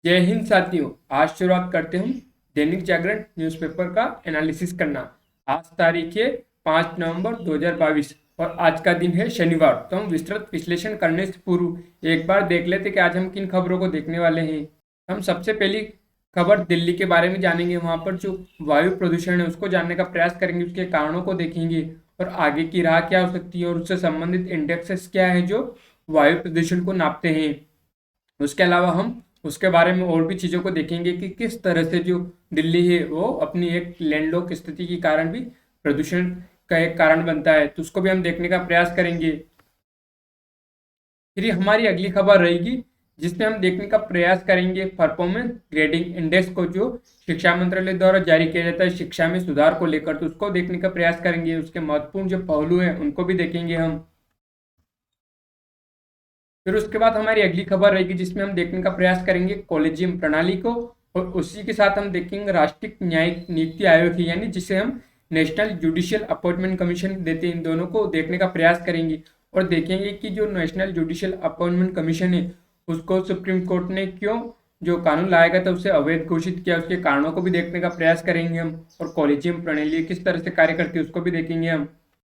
जय हिंद साथियों। आज शुरुआत करते हम दैनिक जागरण न्यूज़पेपर का एनालिसिस करना। आज तारीख है 5 नवंबर 2022 और आज का दिन है शनिवार। तो हम विस्तृत विश्लेषण करने से पूर्व एक बार देख लेते कि आज हम किन खबरों को देखने वाले हैं। हम सबसे पहली खबर दिल्ली के बारे में जानेंगे। वहाँ पर जो वायु प्रदूषण है उसको जानने का प्रयास करेंगे, उसके कारणों को देखेंगे और आगे की राह क्या हो सकती है और उससे संबंधित इंडेक्सेस क्या है जो वायु प्रदूषण को नापते हैं। उसके अलावा हम उसके बारे में और भी चीज़ों को देखेंगे कि किस तरह से जो दिल्ली है वो अपनी एक लैंडलॉक स्थिति के कारण भी प्रदूषण का एक कारण बनता है, तो उसको भी हम देखने का प्रयास करेंगे। फिर हमारी अगली खबर रहेगी जिसमें हम देखने का प्रयास करेंगे परफॉर्मेंस ग्रेडिंग इंडेक्स को, जो शिक्षा मंत्रालय द्वारा जारी किया जाता है शिक्षा में सुधार को लेकर, तो उसको देखने का प्रयास करेंगे। उसके महत्वपूर्ण जो पहलू हैं उनको भी देखेंगे हम। फिर उसके बाद हमारी अगली खबर रहेगी जिसमें हम देखने का प्रयास करेंगे कॉलेजियम प्रणाली को, और उसी के साथ हम देखेंगे राष्ट्रीय न्यायिक नियुक्ति आयोग यानी जिसे हम नेशनल जुडिशियल अपॉइंटमेंट कमीशन देते हैं, इन दोनों को देखने का प्रयास करेंगे और देखेंगे कि जो नेशनल जुडिशियल अपॉइंटमेंट कमीशन है उसको सुप्रीम कोर्ट ने क्यों जो कानून लाया गया था उसे अवैध घोषित किया, उसके कारणों को भी देखने का प्रयास करेंगे हम। और कॉलेजियम प्रणाली किस तरह से कार्य करती है उसको भी देखेंगे हम।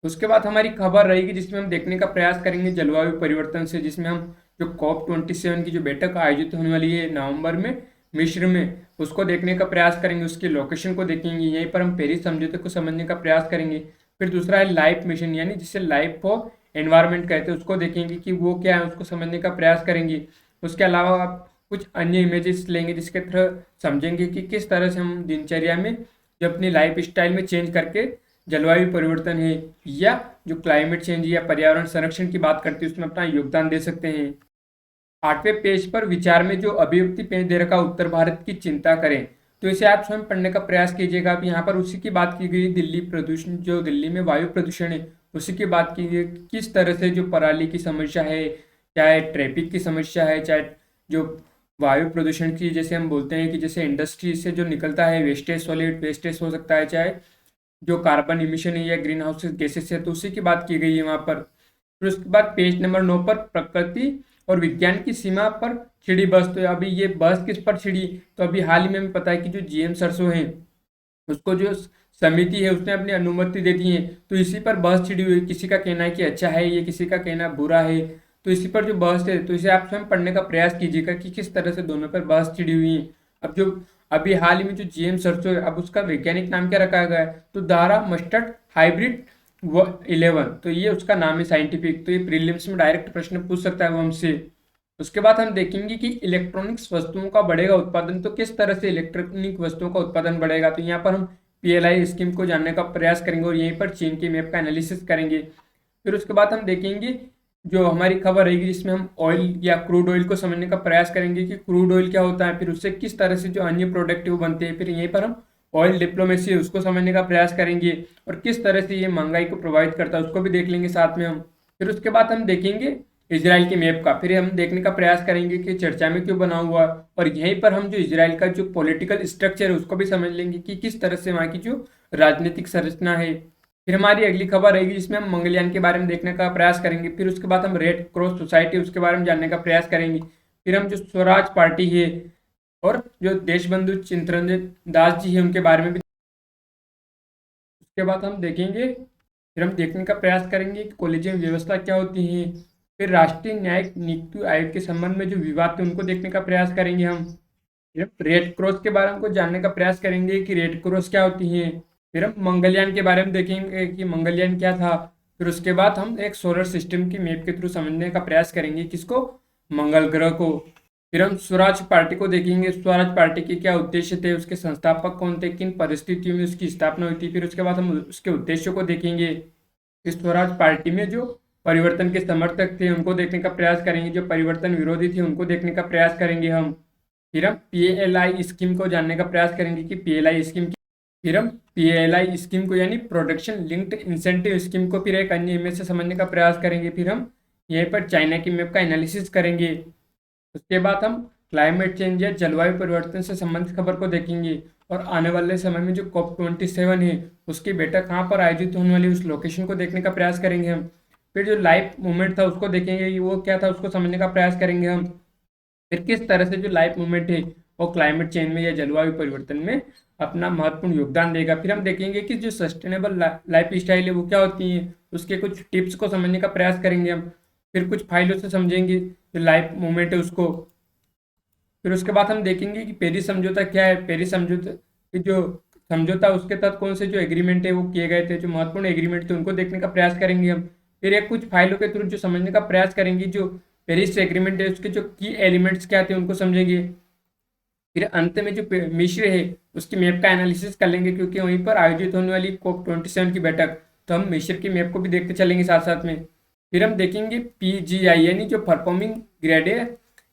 उसके बाद हमारी खबर रहेगी जिसमें हम देखने का प्रयास करेंगे जलवायु परिवर्तन से, जिसमें हम जो COP27 की जो बैठक आयोजित होने वाली है नवंबर में मिस्र में, उसको देखने का प्रयास करेंगे, उसकी लोकेशन को देखेंगे। यहीं पर हम पेरिस समझौते को समझने का प्रयास करेंगे। फिर दूसरा है लाइफ मिशन यानी जिसे लाइफ फॉर एनवायरमेंट कहते हैं, उसको देखेंगे कि वो क्या है, उसको समझने का प्रयास करेंगे। उसके अलावा आप कुछ अन्य इमेजेस लेंगे जिसके थ्रू समझेंगे कि किस तरह से हम दिनचर्या में जो अपनी लाइफ स्टाइल में चेंज करके जलवायु परिवर्तन है या जो क्लाइमेट चेंज या पर्यावरण संरक्षण की बात करती है उसमें अपना योगदान दे सकते हैं। 8वें पेज पर विचार में जो अभिव्यक्ति पेज दे रखा उत्तर भारत की चिंता करें, तो इसे आप स्वयं पढ़ने का प्रयास कीजिएगा। अब यहाँ पर उसी की बात की गई, दिल्ली प्रदूषण जो दिल्ली में वायु प्रदूषण है उसी की बात की गई, किस तरह से जो पराली की समस्या है, चाहे ट्रैफिक की समस्या है, चाहे जो वायु प्रदूषण की जैसे हम बोलते हैं कि जैसे इंडस्ट्री से जो निकलता है वेस्टेज, सॉलिड वेस्टेज हो सकता है, चाहे जो कार्बन इमिशन है या ग्रीन हाउस गैसेस है, तो उसी की बात की गई है वहाँ पर। फिर उसके बाद पेज नंबर 9 पर प्रकृति और विज्ञान की सीमा पर छिड़ी बस, तो अभी ये बस किस पर छिड़ी, तो अभी हाल ही में हमें पता है कि जो GM सरसों है उसको जो समिति है उसने अपनी अनुमति दे दी है, तो इसी पर बहस छिड़ी हुई। किसी का कहना है कि अच्छा है, ये किसी का कहना बुरा है, तो इसी पर जो बहस है तो इसे आप स्वयं पढ़ने का प्रयास कीजिएगा कि किस तरह से दोनों पर बहस छिड़ी हुई है। अब जो अभी हाल ही में जो GM सरसों है अब उसका वैज्ञानिक नाम क्या रखा गया है, तो दारा मस्टर्ड हाइब्रिड 11, तो ये उसका नाम है साइंटिफिक। तो ये प्रीलिम्स में डायरेक्ट प्रश्न पूछ सकता है वो हमसे। उसके बाद हम देखेंगे कि इलेक्ट्रॉनिक्स वस्तुओं का बढ़ेगा उत्पादन, तो किस तरह से इलेक्ट्रॉनिक वस्तुओं का उत्पादन बढ़ेगा, तो यहाँ पर हम PLI स्कीम को जानने का प्रयास करेंगे और यहीं पर चीन के मैप का एनालिसिस करेंगे। फिर उसके बाद हम देखेंगे जो हमारी खबर रहेगी जिसमें हम ऑयल या क्रूड ऑयल को समझने का प्रयास करेंगे कि क्रूड ऑयल क्या होता है, फिर उससे किस तरह से जो अन्य प्रोडक्ट वो बनते हैं। फिर यहीं पर हम ऑयल डिप्लोमेसी उसको समझने का प्रयास करेंगे और किस तरह से ये महंगाई को प्रभावित करता है उसको भी देख लेंगे साथ में हम। फिर उसके बाद हम देखेंगे इजराइल के मैप का, फिर हम देखने का प्रयास करेंगे कि चर्चा में क्यों बना हुआ है, और यहीं पर हम जो इजराइल का जो पॉलिटिकल स्ट्रक्चर है उसको भी समझ लेंगे कि किस तरह से वहाँ की जो राजनीतिक संरचना है। फिर हमारी अगली खबर रहेगी जिसमें हम मंगलयान के बारे में देखने का प्रयास करेंगे। फिर उसके बाद हम रेड क्रॉस सोसाइटी उसके बारे में जानने का प्रयास करेंगे। फिर हम जो स्वराज पार्टी है और जो देशबंधु चित्तरंजन दास जी है उनके बारे में भी। उसके बाद हम देखेंगे, फिर हम देखने का प्रयास करेंगे कि कॉलेजियम व्यवस्था क्या होती है। फिर राष्ट्रीय न्यायिक नियुक्ति आयोग के संबंध में जो विवाद थे उनको देखने का प्रयास करेंगे हम। फिर हम रेड क्रॉस के बारे में कुछ जानने का प्रयास करेंगे कि रेड क्रॉस क्या होती है। फिर हम मंगलयान के बारे में देखेंगे कि मंगलयान क्या था। फिर उसके बाद हम एक सोलर सिस्टम की मैप के थ्रू समझने का प्रयास करेंगे, किसको, मंगल ग्रह को। फिर हम स्वराज पार्टी को देखेंगे, स्वराज पार्टी के क्या उद्देश्य थे, उसके संस्थापक कौन थे, किन परिस्थितियों में उसकी स्थापना हुई थी। फिर उसके बाद हम उसके उद्देश्यों को देखेंगे। इस स्वराज पार्टी में जो परिवर्तन के समर्थक थे उनको देखने का प्रयास करेंगे, जो परिवर्तन विरोधी थे उनको देखने का प्रयास करेंगे हम। फिर हम PLI स्कीम को जानने का प्रयास करेंगे कि PLI स्कीम की। फिर हम PLI स्कीम को यानी प्रोडक्शन लिंक्ड इंसेंटिव स्कीम को फिर एक अन्य इमेज से समझने का प्रयास करेंगे। फिर हम यहीं पर चाइना की मैप का एनालिसिस करेंगे। उसके बाद हम क्लाइमेट चेंज या जलवायु परिवर्तन से संबंधित खबर को देखेंगे और आने वाले समय में जो COP27 है उसकी बैठक कहाँ पर आयोजित होने वाली उस लोकेशन को देखने का प्रयास करेंगे हम। फिर जो लाइफ मूवमेंट था उसको देखेंगे कि वो क्या था उसको समझने का प्रयास करेंगे हम। फिर किस तरह से जो लाइफ मूवमेंट है वो क्लाइमेट चेंज में या जलवायु परिवर्तन में अपना महत्वपूर्ण योगदान देगा। फिर हम देखेंगे कि जो सस्टेनेबल लाइफ स्टाइल है वो क्या होती है, उसके कुछ टिप्स को समझने का प्रयास करेंगे हम। फिर कुछ फाइलों से समझेंगे जो लाइफ मूवमेंट है उसको। फिर उसके बाद हम देखेंगे कि पेरिस समझौता क्या है, पेरिस समझौता की जो समझौता उसके तहत कौन से जो एग्रीमेंट है वो किए गए थे, जो महत्वपूर्ण एग्रीमेंट थे उनको देखने का प्रयास करेंगे हम। फिर एक कुछ फाइलों के थ्रू जो समझने का प्रयास करेंगे जो पेरिस एग्रीमेंट है उसके जो की एलिमेंट्स क्या थे उनको समझेंगे। फिर अंत में जो मिस्र है उसकी मैप का एनालिसिस कर लेंगे, क्योंकि वहीं पर आयोजित होने वाली COP27 की बैठक, तो हम मिस्र की मैप को भी देखते चलेंगे साथ साथ में। फिर हम देखेंगे PGI यानी जो परफॉर्मिंग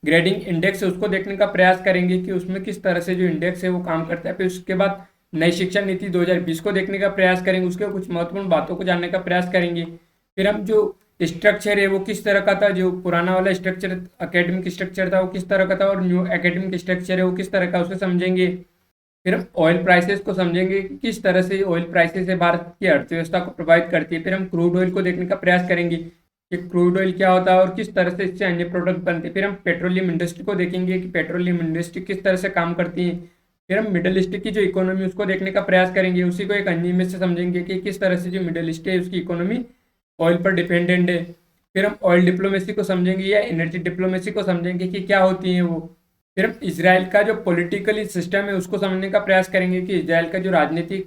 ग्रेडिंग इंडेक्स है उसको देखने का प्रयास करेंगे कि उसमें किस तरह से जो इंडेक्स है वो काम करता है। फिर उसके बाद नई शिक्षा नीति 2020 को देखने का प्रयास करेंगे, उसके कुछ महत्वपूर्ण बातों को जानने का प्रयास करेंगे। फिर हम जो स्ट्रक्चर है वो किस तरह का था, जो पुराना वाला स्ट्रक्चर एकेडमिक स्ट्रक्चर था वो किस तरह का था, और न्यू एकेडमिक स्ट्रक्चर है वो किस तरह का, उसे समझेंगे। फिर हम ऑयल प्राइसेस को समझेंगे कि किस तरह से ऑयल प्राइसेस है भारत की अर्थव्यवस्था को प्रभावित करती है। फिर हम क्रूड ऑयल को देखने का प्रयास करेंगे कि क्रूड ऑयल क्या होता है और किस तरह से इससे अन्य प्रोडक्ट बनते हैं। फिर हम पेट्रोलियम इंडस्ट्री को देखेंगे कि पेट्रोलियम इंडस्ट्री किस तरह से काम करती है। फिर हम मिडल ईस्ट की जो इकोनॉमी उसको देखने का प्रयास करेंगे, उसी को एक अन्य में से समझेंगे कि किस तरह से जो मिडल ईस्ट है उसकी इकोनॉमी ऑयल पर डिपेंडेंट है। फिर हम ऑयल डिप्लोमेसी को समझेंगे या एनर्जी डिप्लोमेसी को समझेंगे कि क्या होती है वो। फिर हम इसराइल का जो पॉलिटिकली सिस्टम है उसको समझने का प्रयास करेंगे कि इसराइल का जो राजनीतिक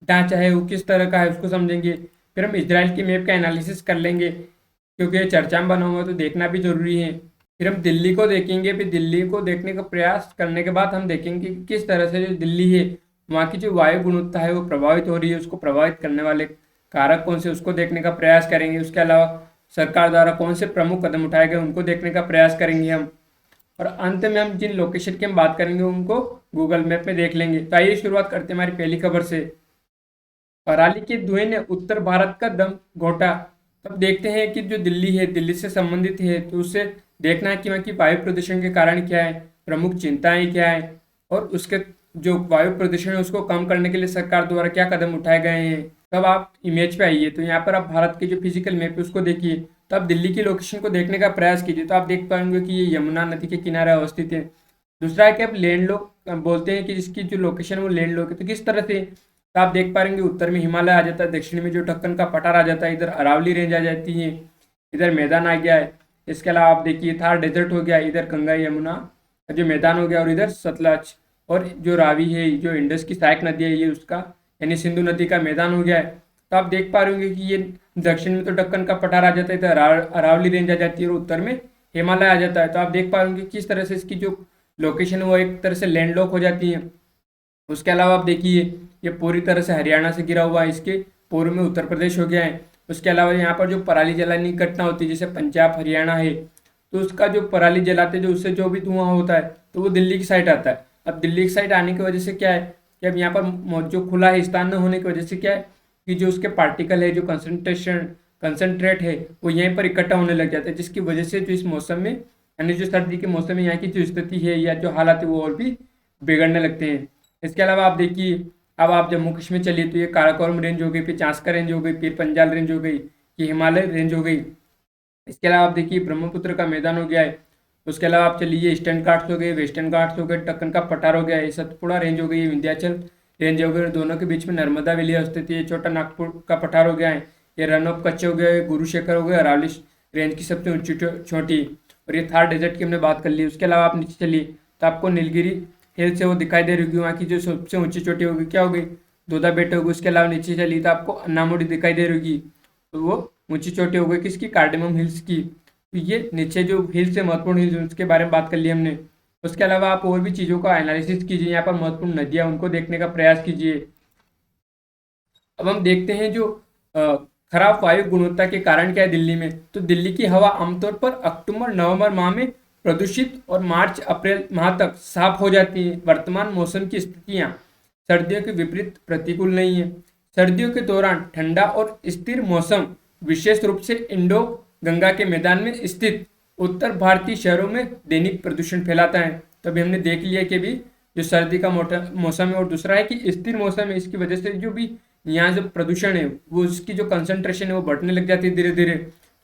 ढांचा है वो किस तरह का है उसको समझेंगे। फिर हम इसराइल की मैप का एनालिसिस कर लेंगे, क्योंकि ये चर्चा में बना हुआ है तो देखना भी जरूरी है। फिर हम दिल्ली को देखेंगे, फिर दिल्ली को देखने का प्रयास करने के बाद हम देखेंगे कि किस तरह से जो दिल्ली है वहाँ की जो वायु गुणवत्ता है वो प्रभावित हो रही है, उसको प्रभावित करने वाले कारक कौन से उसको देखने का प्रयास करेंगे। उसके अलावा सरकार द्वारा कौन से प्रमुख कदम उठाए गए उनको देखने का प्रयास करेंगे हम। और अंत में हम जिन लोकेशन की हम बात करेंगे उनको गूगल मैप में देख लेंगे। तो आइए शुरुआत करते हैं हमारी पहली खबर से। पराली के धुएं ने उत्तर भारत का दम घोटा। तब देखते हैं कि जो दिल्ली है, दिल्ली से संबंधित है, तो उसे देखना है कि वहाँ की वायु प्रदूषण के कारण क्या है, प्रमुख चिंताएं क्या है, और उसके जो वायु प्रदूषण है उसको कम करने के लिए सरकार द्वारा क्या कदम उठाए गए हैं। तब आप इमेज पे आइए, तो यहाँ पर आप भारत के जो फिजिकल मैप है उसको देखिए, तो आप दिल्ली की लोकेशन को देखने का प्रयास कीजिए, तो आप देख पाएंगे कि ये यमुना नदी के किनारे अवस्थित है। दूसरा है कि आप लैंड लॉक बोलते हैं कि जिसकी जो लोकेशन है वो लैंड लॉक है, तो किस तरह से, तो आप देख पाएंगे उत्तर में हिमालय आ जाता है, दक्षिण में जो दक्कन का पठार आ जाता है, इधर अरावली रेंज आ जाती है, इधर मैदान आ गया है। इसके अलावा आप देखिए थार डेजर्ट हो गया, इधर गंगा यमुना जो मैदान हो गया, और इधर सतलज, और जो रावी है जो इंडस की सहायक नदी है ये उसका यानी सिंधु नदी का मैदान हो गया है। तो आप देख पा रहे होंगे कि ये दक्षिण में तो दक्कन का पठार आ जाता है, इधर अरावली रेंज आ जाती है, और उत्तर में हिमालय आ जाता है। तो आप देख पा रहे होंगे किस तरह से इसकी जो लोकेशन है वो एक तरह से लैंडलॉक हो जाती है। उसके अलावा आप देखिए ये पूरी तरह से हरियाणा से घिरा हुआ है, इसके पूर्व में उत्तर प्रदेश हो गया है। उसके अलावा यहाँ पर जो पराली जलाने की घटना होती है जैसे पंजाब हरियाणा है, तो उसका जो पराली जलाते जो उससे जो भी धुआं होता है तो वो दिल्ली की साइड आता है। अब दिल्ली की साइड आने की वजह से क्या है कि अब यहाँ पर जो खुला है स्थान न होने की वजह से क्या है कि जो उसके पार्टिकल है जो कंसनट्रेट है वो यहीं पर इकट्ठा होने लग जाता है, जिसकी वजह से जो इस मौसम में यानी जो सर्दी के मौसम में यहाँ की जो स्थिति है या जो हालात है वो और भी बिगड़ने लगते हैं। इसके अलावा आप देखिए अब आप जम्मू कश्मीर चलिए तो ये काराकोरम रेंज हो गई, फिर चांसका रेंज हो गई, फिर पंजाल रेंज हो गई, ये हिमालय रेंज हो गई। इसके अलावा आप देखिए ब्रह्मपुत्र का मैदान हो गया है। उसके अलावा आप चलिए ईस्टर्न घाट्स हो गए, वेस्टर्न घाट्स हो गए, दक्कन का पठार हो गया, ये सतपुड़ा रेंज हो गई, विंध्याचल रेंज हो गई, दोनों के बीच में नर्मदा वैली स्थित है, छोटा नागपुर का पठार हो गया है, ये रन ऑफ कच्छ हो गया, गुरु शेखर हो गया, अरावली रेंज की सबसे ऊंची छोटी, और ये थार डेजर्ट की हमने बात कर ली। उसके अलावा आप नीचे चलिए तो आपको नीलगिरी हिल से वो दिखाई दे रही होगी, वहाँ की जो सबसे ऊंची चोटी होगी क्या होगी, दोदा बेट होगी। उसके अलावा नीचे चलिए तो आपको अन्नामुडी दिखाई दे रही होगी, तो वो ऊंची चोटी हो गई किसकी, कार्डेमम हिल्स की। तो ये नीचे जो हिल्स है महत्वपूर्ण हिल्स उसके बारे में बात कर ली हमने। उसके अलावा आप और भी चीज़ों का एनालिसिस कीजिए, यहाँ पर महत्वपूर्ण नदियाँ उनको देखने का प्रयास कीजिए। अब हम देखते हैं जो खराब वायु गुणवत्ता के कारण क्या है दिल्ली में, तो दिल्ली की हवा आमतौर पर अक्टूबर नवंबर माह में प्रदूषित और मार्च अप्रैल माह तक साफ हो जाती है। वर्तमान मौसम की स्थितियां सर्दियों के विपरीत प्रतिकूल नहीं है। सर्दियों के दौरान ठंडा और स्थिर मौसम विशेष रूप से इंडो गंगा के मैदान में स्थित उत्तर भारतीय शहरों में दैनिक प्रदूषण फैलाता है। तो अभी हमने देख लिया कि भी जो सर्दी का मौसम है, और दूसरा है कि स्थिर मौसम है, इसकी वजह से जो भी यहाँ जो प्रदूषण है वो उसकी जो कंसंट्रेशन है वो बढ़ने लग जाती है धीरे धीरे,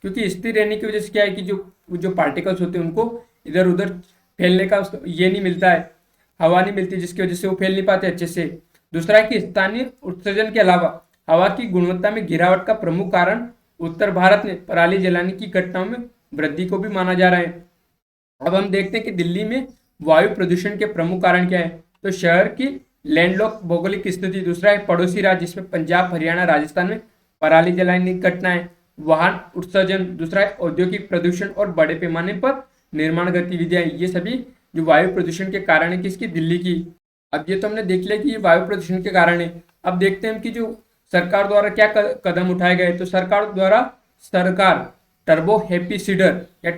क्योंकि स्थिर रहने की वजह से क्या है कि जो पार्टिकल्स होते हैं उनको इधर उधर फैलने का ये नहीं मिलता है, हवा नहीं मिलती, जिसकी वजह से वो फैल नहीं पाते अच्छे से। दूसरा है कि स्थानीय उत्सर्जन के अलावा हवा की गुणवत्ता में गिरावट का प्रमुख कारण उत्तर भारत में पराली जलाने की घटनाओं में वृद्धि को भी माना जा रहा है। अब हम देखते हैं कि दिल्ली में वायु प्रदूषण के प्रमुख कारण क्या है। तो शहर की लैंडलॉक भौगोलिक स्थिति, दूसरा है पड़ोसी राज्य जिसमें पंजाब, हरियाणा, राजस्थान में पराली जलाने की घटनाएं, वाहन उत्सर्जन, दूसरा है औद्योगिक प्रदूषण और बड़े पैमाने पर निर्माण गतिविधियां। ये सभी जो वायु प्रदूषण के कारण है किसकी, दिल्ली की। अब ये तो हमने देख लिया कि ये वायु प्रदूषण के कारण है। अब देखते हैं कि जो सरकार द्वारा क्या कदम उठाए गए। तो सरकार द्वारा टर्बो हैप्पी सीडर या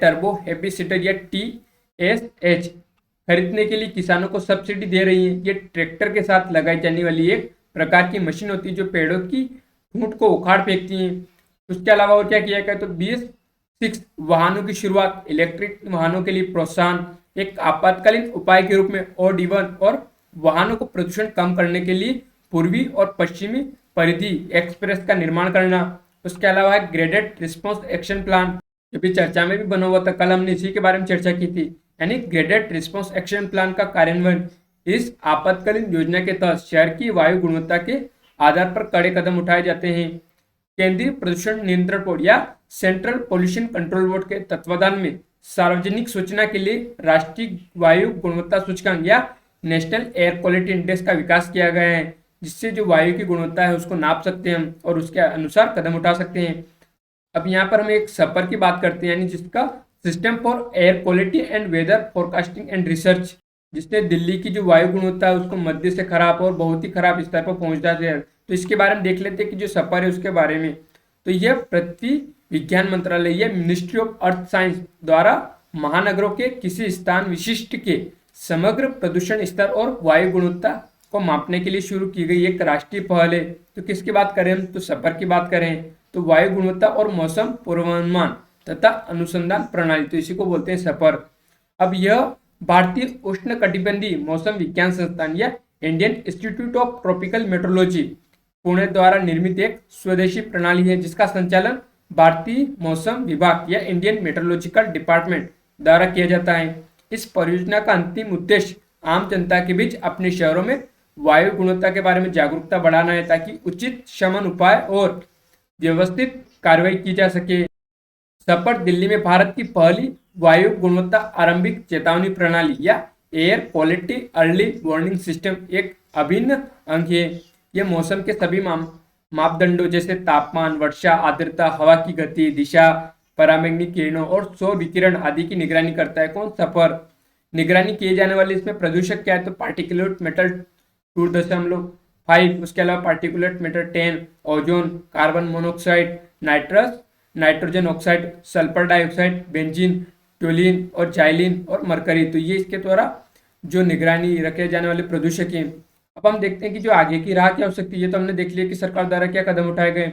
TSH खरीदने के लिए किसानों को सब्सिडी दे रही है। ये ट्रैक्टर के साथ लगाई जाने वाली एक प्रकार की मशीन होती है जो पेड़ों की ठूंठ को उखाड़ फेंकती है। उसके अलावा और क्या किया गया, तो 26 वाहनों की शुरुआत, इलेक्ट्रिक वाहनों के लिए प्रोत्साहन, एक आपातकालीन उपाय के रूप में OD1 और वाहनों को प्रदूषण कम करने के लिए पूर्वी और पश्चिमी परिधि एक्सप्रेस का निर्माण करना। उसके अलावा ग्रेडेड रिस्पॉन्स एक्शन प्लान, जो भी चर्चा में भी बना हुआ था, कल हमने इसी के बारे में चर्चा की थी, यानी ग्रेडेड रिस्पॉन्स एक्शन प्लान का कार्यान्वयन। इस आपातकालीन योजना के तहत शहर की वायु गुणवत्ता के आधार पर कड़े कदम उठाए जाते हैं। केंद्रीय प्रदूषण नियंत्रण बोर्ड या सेंट्रल पोल्यूशन कंट्रोल बोर्ड के तत्वाधान में सार्वजनिक सूचना के लिए राष्ट्रीय वायु गुणवत्ता सूचकांक या नेशनल एयर क्वालिटी इंडेक्स का विकास किया गया है, जिससे जो वायु की गुणवत्ता है उसको नाप सकते हैं हम और उसके अनुसार कदम उठा सकते हैं। अब यहाँ पर हम एक सपर की बात करते हैं, यानी जिसका system for air quality and weather forecasting and research, जिसने दिल्ली की जो वायु गुणवत्ता है उसको मध्य से खराब और बहुत ही खराब स्तर पर पहुंचा दिया है। तो इसके बारे में देख लेते हैं कि जो सपर है उसके बारे में। तो यह पृथ्वी विज्ञान मंत्रालय या मिनिस्ट्री ऑफ अर्थ साइंस द्वारा महानगरों के किसी स्थान विशिष्ट के समग्र प्रदूषण स्तर और वायु गुणवत्ता को मापने के लिए शुरू की गई एक राष्ट्रीय पहल है। तो किसकी बात करें हम, तो सपर की बात करें तो वायु गुणवत्ता और मौसम पूर्वानुमान तथा अनुसंधान प्रणाली, तो इसी को बोलते हैं सपर। अब यह भारतीय उष्णकटिबंधीय मौसम विज्ञान संस्थान या Indian institute of tropical metrology Pune द्वारा निर्मित एक स्वदेशी प्रणाली है, जिसका संचालन भारतीय मौसम विभाग या इंडियन मेट्रोलॉजिकल डिपार्टमेंट द्वारा किया जाता है। इस परियोजना का अंतिम उद्देश्य आम जनता के बीच अपने शहरों में वायु गुणवत्ता के बारे में जागरूकता बढ़ाना है, ताकि उचित शमन उपाय और व्यवस्थित कार्रवाई की जा सके। सपर दिल्ली में भारत की पहली वायु गुणवत्ता आरंभिक चेतावनी प्रणाली या air quality early warning system एक अभिन्न अंग है। यह मौसम के सभी मापदंडों जैसे तापमान, वर्षा, आर्द्रता, हवा की गति, दिशा, पराबैंगनी किरणों और सौर विकिरण आदि की निगरानी करता है। कौन, सफर। निगरानी किए जाने वाले इसमें प्रदूषक क्या है, तो पार्टिकुलेट मैटर 2.5, उसके अलावा particulate matter 10, ozone, carbon monoxide, nitrogen oxide, sulphur dioxide, benzene, toluene और जाइलिन और मरकरी। तो ये इसके द्वारा जो निगरानी रखे जाने वाले प्रदूषक हैं। अब हम देखते हैं कि जो आगे की राह क्या हो सकती है। तो हमने देख लिया कि सरकार द्वारा क्या कदम उठाए गए।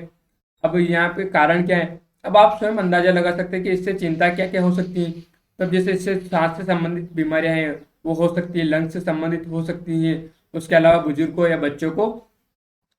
अब यहाँ पे कारण क्या है, अब आप स्वयं अंदाजा लगा सकते हैं कि इससे चिंता क्या क्या हो सकती है। तब जैसे इससे सांस से संबंधित बीमारियां हैं वो हो सकती है, लंग्स से संबंधित हो सकती हैं, उसके अलावा बुजुर्गों या बच्चों को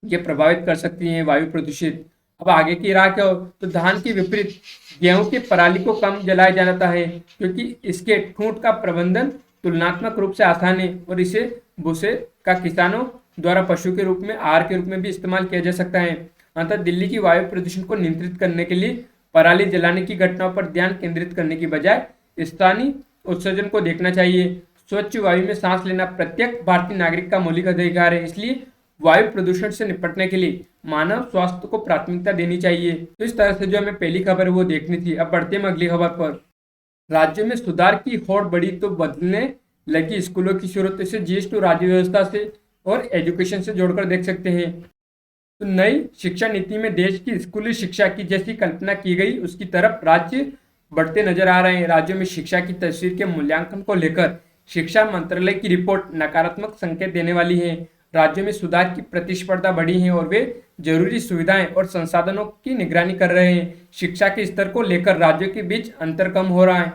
ये प्रभावित कर सकती हैं वायु प्रदूषित। अब आगे की राह क्या हो, तो धान के विपरीत गेहूं की पराली को कम जलाया जाता है, क्योंकि इसके ठूंठ का प्रबंधन तुलनात्मक रूप से आसान है और इसे भूसे का किसानों द्वारा पशु के रूप में आहार के रूप में भी इस्तेमाल किया जा सकता है। अतः दिल्ली की वायु प्रदूषण को नियंत्रित करने के लिए पराली जलाने की घटनाओं पर ध्यान केंद्रित करने की बजाय स्थानीय उत्सर्जन को देखना चाहिए। स्वच्छ वायु में सांस लेना प्रत्येक भारतीय नागरिक का मौलिक अधिकार है, इसलिए वायु प्रदूषण से निपटने के लिए मानव स्वास्थ्य को प्राथमिकता देनी चाहिए। तो इस तरह से जो हमें पहली खबर है वो देखनी थी। अब बढ़ते हैं अगली खबर पर। राज्य में सुधार की होड़ बढ़ी तो बदलने लगी स्कूलों की सूरत। इसे GS2 राज्य व्यवस्था से और एजुकेशन से जोड़कर देख सकते हैं। तो नई शिक्षा नीति में देश की स्कूली शिक्षा की जैसी कल्पना की गई उसकी तरफ राज्य बढ़ते नजर आ रहे हैं। राज्यों में शिक्षा की तस्वीर के मूल्यांकन को लेकर शिक्षा मंत्रालय की रिपोर्ट नकारात्मक संकेत देने वाली है। राज्यों में सुधार की प्रतिस्पर्धा बढ़ी है और वे जरूरी सुविधाएं और संसाधनों की निगरानी कर रहे हैं। शिक्षा के स्तर को लेकर राज्यों के बीच अंतर कम हो रहा है।